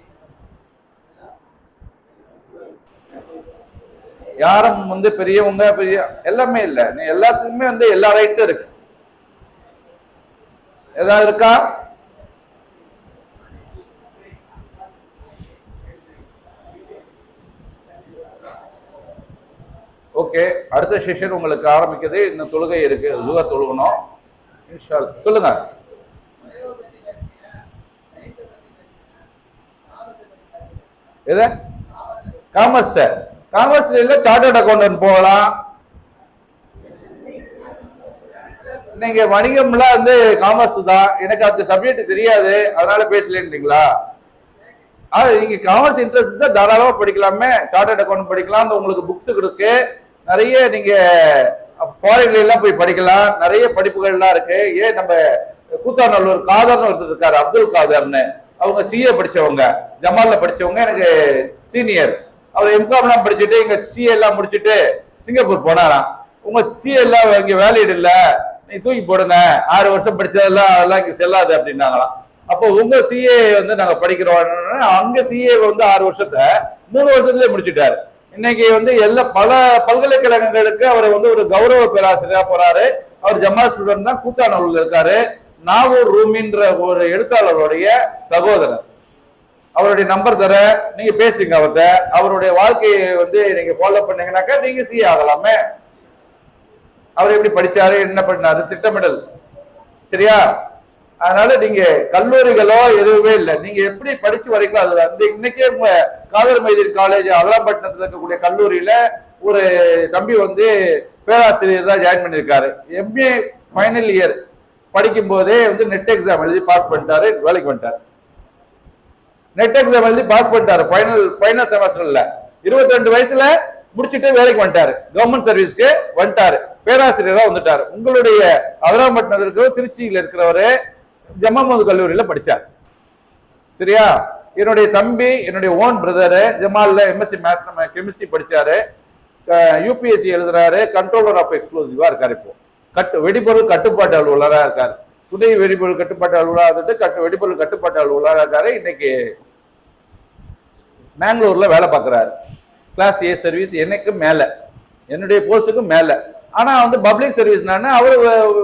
யாரும் வந்து பெரியவங்க பெரிய எல்லாமே இல்ல, நீ எல்லாத்துக்குமே வந்து எல்லா ரைட்ஸும் இருக்கு. ஏதாவது இருக்கா? ஓகே, அடுத்த செஷன் உங்களுக்கு ஆரம்பிக்குது. இன்னும் தொழுகை இருக்கு, ஜுஹா தொழுகணும். இன்ஷா அல்லாஹ். சொல்லுங்க. எது? காமர்ஸ். காமர்ஸ்ல இல்ல, சார்ட்டர்ட் அக்கௌண்டன்ட் போகலாம். நீங்க வணிகம்லாம் வந்து காமர்ஸ் தான், எனக்கு அந்த சப்ஜெக்ட் தெரியாது அதனால பேசலன்றீங்களா? நீங்க காமர்ஸ் இன்ட்ரெஸ்ட் தான் தாராளமா படிக்கலாமே. சார்ட்டர்ட் அக்கௌண்ட் படிக்கலாம், உங்களுக்கு புக்ஸ் இருக்கு நிறைய. நீங்க ஃபாரின்ல எல்லாம் போய் படிக்கலாம், நிறைய படிப்புகள்லாம் இருக்கு. ஏன் நம்ம கூத்தாநல்லூர் காதர்னு ஒருத்தர் இருக்காரு, அப்துல் காதர்னு. அவங்க சிஏ படிச்சவங்க, ஜமால்ல படிச்சவங்க, எனக்கு சீனியர். அவர் எம்காம்லாம் படிச்சுட்டு இங்க சிஏ எல்லாம் முடிச்சுட்டு சிங்கப்பூர் போனாராம். உங்க சிஏ எல்லாம் இங்க வேலையிடு இல்ல, நீ தூக்கி போடுங்க, 6 வருஷம் படிச்சதெல்லாம் அதெல்லாம் இங்க செல்லாது அப்படின்னாங்களாம். அப்போ உங்க சிஏ வந்து நாங்க படிக்கிறோம். அங்க சிஏ வந்து 6 வருஷத்தை 3 வருஷத்துலயே முடிச்சுட்டாரு. இன்னைக்கு வந்து பல பல்கலைக்கழகங்களுக்கு அவர் வந்து ஒரு கௌரவ பேராசிரியரா போறாரு. அவர் ஜமால் ஸ்டூடெண்ட் தான், கூத்தாநல்லூர்ல இருக்காரு. நாகூர் ரூமின்ற ஒரு எழுத்தாளருடைய சகோதரர். அவருடைய நம்பர் தர, நீங்க பேசுங்க அவர்கிட்ட. அவருடைய வாழ்க்கையை வந்து நீங்க ஃபாலோ பண்ணீங்கன்னாக்கா நீங்க சிஏ ஆகலாமே. அவர் எப்படி படிச்சாரு, என்ன பண்ணாரு, திட்டமிடல். சரியா? அதனால நீங்க கல்லூரிகளோ எதுவுமே இல்லை, நீங்க எப்படி படிச்சு வரைக்கும் அதுதான். இன்னைக்கே உங்க காதர் மைதீன் காலேஜ் அகலாம்பட்டினத்துல இருக்கக்கூடிய கல்லூரியில ஒரு தம்பி வந்து பேராசிரியர் தான் ஜாயின் பண்ணியிருக்காரு. எம்ஏ ஃபைனல் இயர் படிக்கும் போதே வந்து நெட் எக்ஸாம் எழுதி பாஸ் பண்ணிட்டாரு, வேலைக்கு வந்துட்டாரு. நெட் எக்ஸாம் எழுதி பாஸ் பண்ணிட்டாரு ஃபைனல் செமஸ்டர்ல. 22 வயசுல முடிச்சுட்டு வேலைக்கு வந்துட்டாரு, கவர்மெண்ட் சர்வீஸ்க்கு வந்துட்டாரு, பேராசிரியரா வந்துட்டாரு. உங்களுடைய அகலாம்பட்டினத்தில் இருக்கிற திருச்சியில இருக்கிறவரு ஜமால் கல்லூரியில படிச்சார். சரியா? என்னுடைய தம்பி, என்னுடைய ஓன் பிரதரு ஜமால்ல எம்எஸ்சி மேத்ஸ் கெமிஸ்ட்ரி படிச்சாரு, யூபிஎஸ்சி எழுதுறாரு, கண்ட்ரோலர் ஆஃப் எக்ஸ்ப்ளோசிவா இருக்காரு. இப்போ வெடிபொருள் கட்டுப்பாட்டு அலுவலரா இருக்காரு. துணை வெடிபொருள் கட்டுப்பாட்டு அலுவலராக வெடிபொருள் கட்டுப்பாட்டு அலுவலராக இருக்காரு. இன்னைக்கு பெங்களூர்ல வேலை பார்க்கிறாரு. கிளாஸ் ஏ சர்வீஸ், எனக்கு மேல, என்னுடைய போஸ்டுக்கு மேல. ஆனா வந்து பப்ளிக் சர்வீஸ் அவரு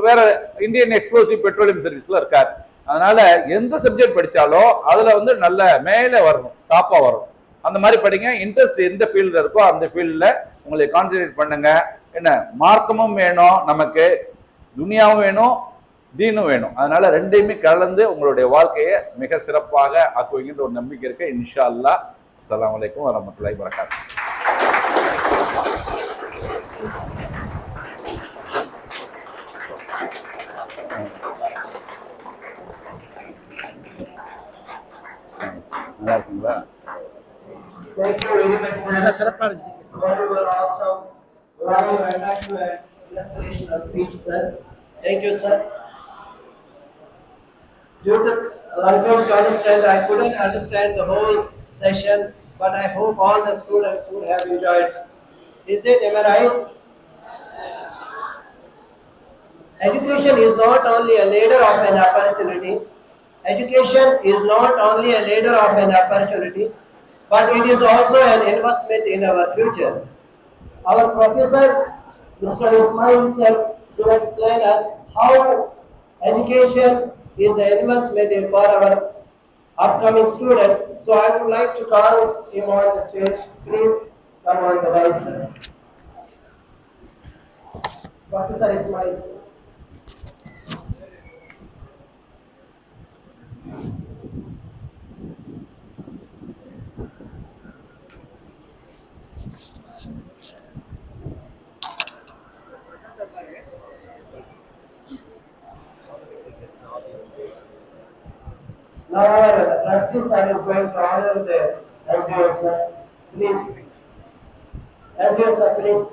வேற இந்தியன் எக்ஸ்ப்ளோசிவ் பெட்ரோலியம் சர்வீஸ்ல இருக்காரு. அதனால எந்த சப்ஜெக்ட் படிச்சாலும் அதுல வந்து நல்ல மேல வரணும், டாப்பா வரணும். அந்த மாதிரி படிங்க. இன்ட்ரெஸ்ட் எந்த ஃபீல்ட்ல இருக்கோ அந்த ஃபீல்ட்ல உங்களை கான்சென்ட்ரேட் பண்ணுங்க. என்ன, மார்க்கமும் வேணும் நமக்கு, துனியாவும் வேணும், தீனும் வேணும். அதனால ரெண்டையுமே கலந்து உங்களுடைய வாழ்க்கையை மிக சிறப்பாக ஆக்குவீங்கன்ற ஒரு நம்பிக்கை இருக்கு. இன்ஷா அல்லாஹ். அஸ்ஸலாமு அலைக்கும் வரஹ்மத்துல்லாஹி வபரகாத்துஹு. நல்லா இருக்குங்களா? Thank you very much, sir. சிறப்பா இருந்துச்சு. Very well, awesome. Very fantastic inspirational speech, sir. Thank you, sir. Due to language constraint, I couldn't understand the whole session, but I hope all the students would have enjoyed. Is it, am I right? Education is not only a ladder of an opportunity. Education is not only a ladder of an opportunity, but it is also an investment in our future. Our professor, Mr. Ismail sir, will explain us how education is an investment for our upcoming students. So I would like to call him on the stage. Please come on the dais, sir. Professor Ismail sir. Now our trustee sir is going to honor the LGS sir. Please. LGS sir, please.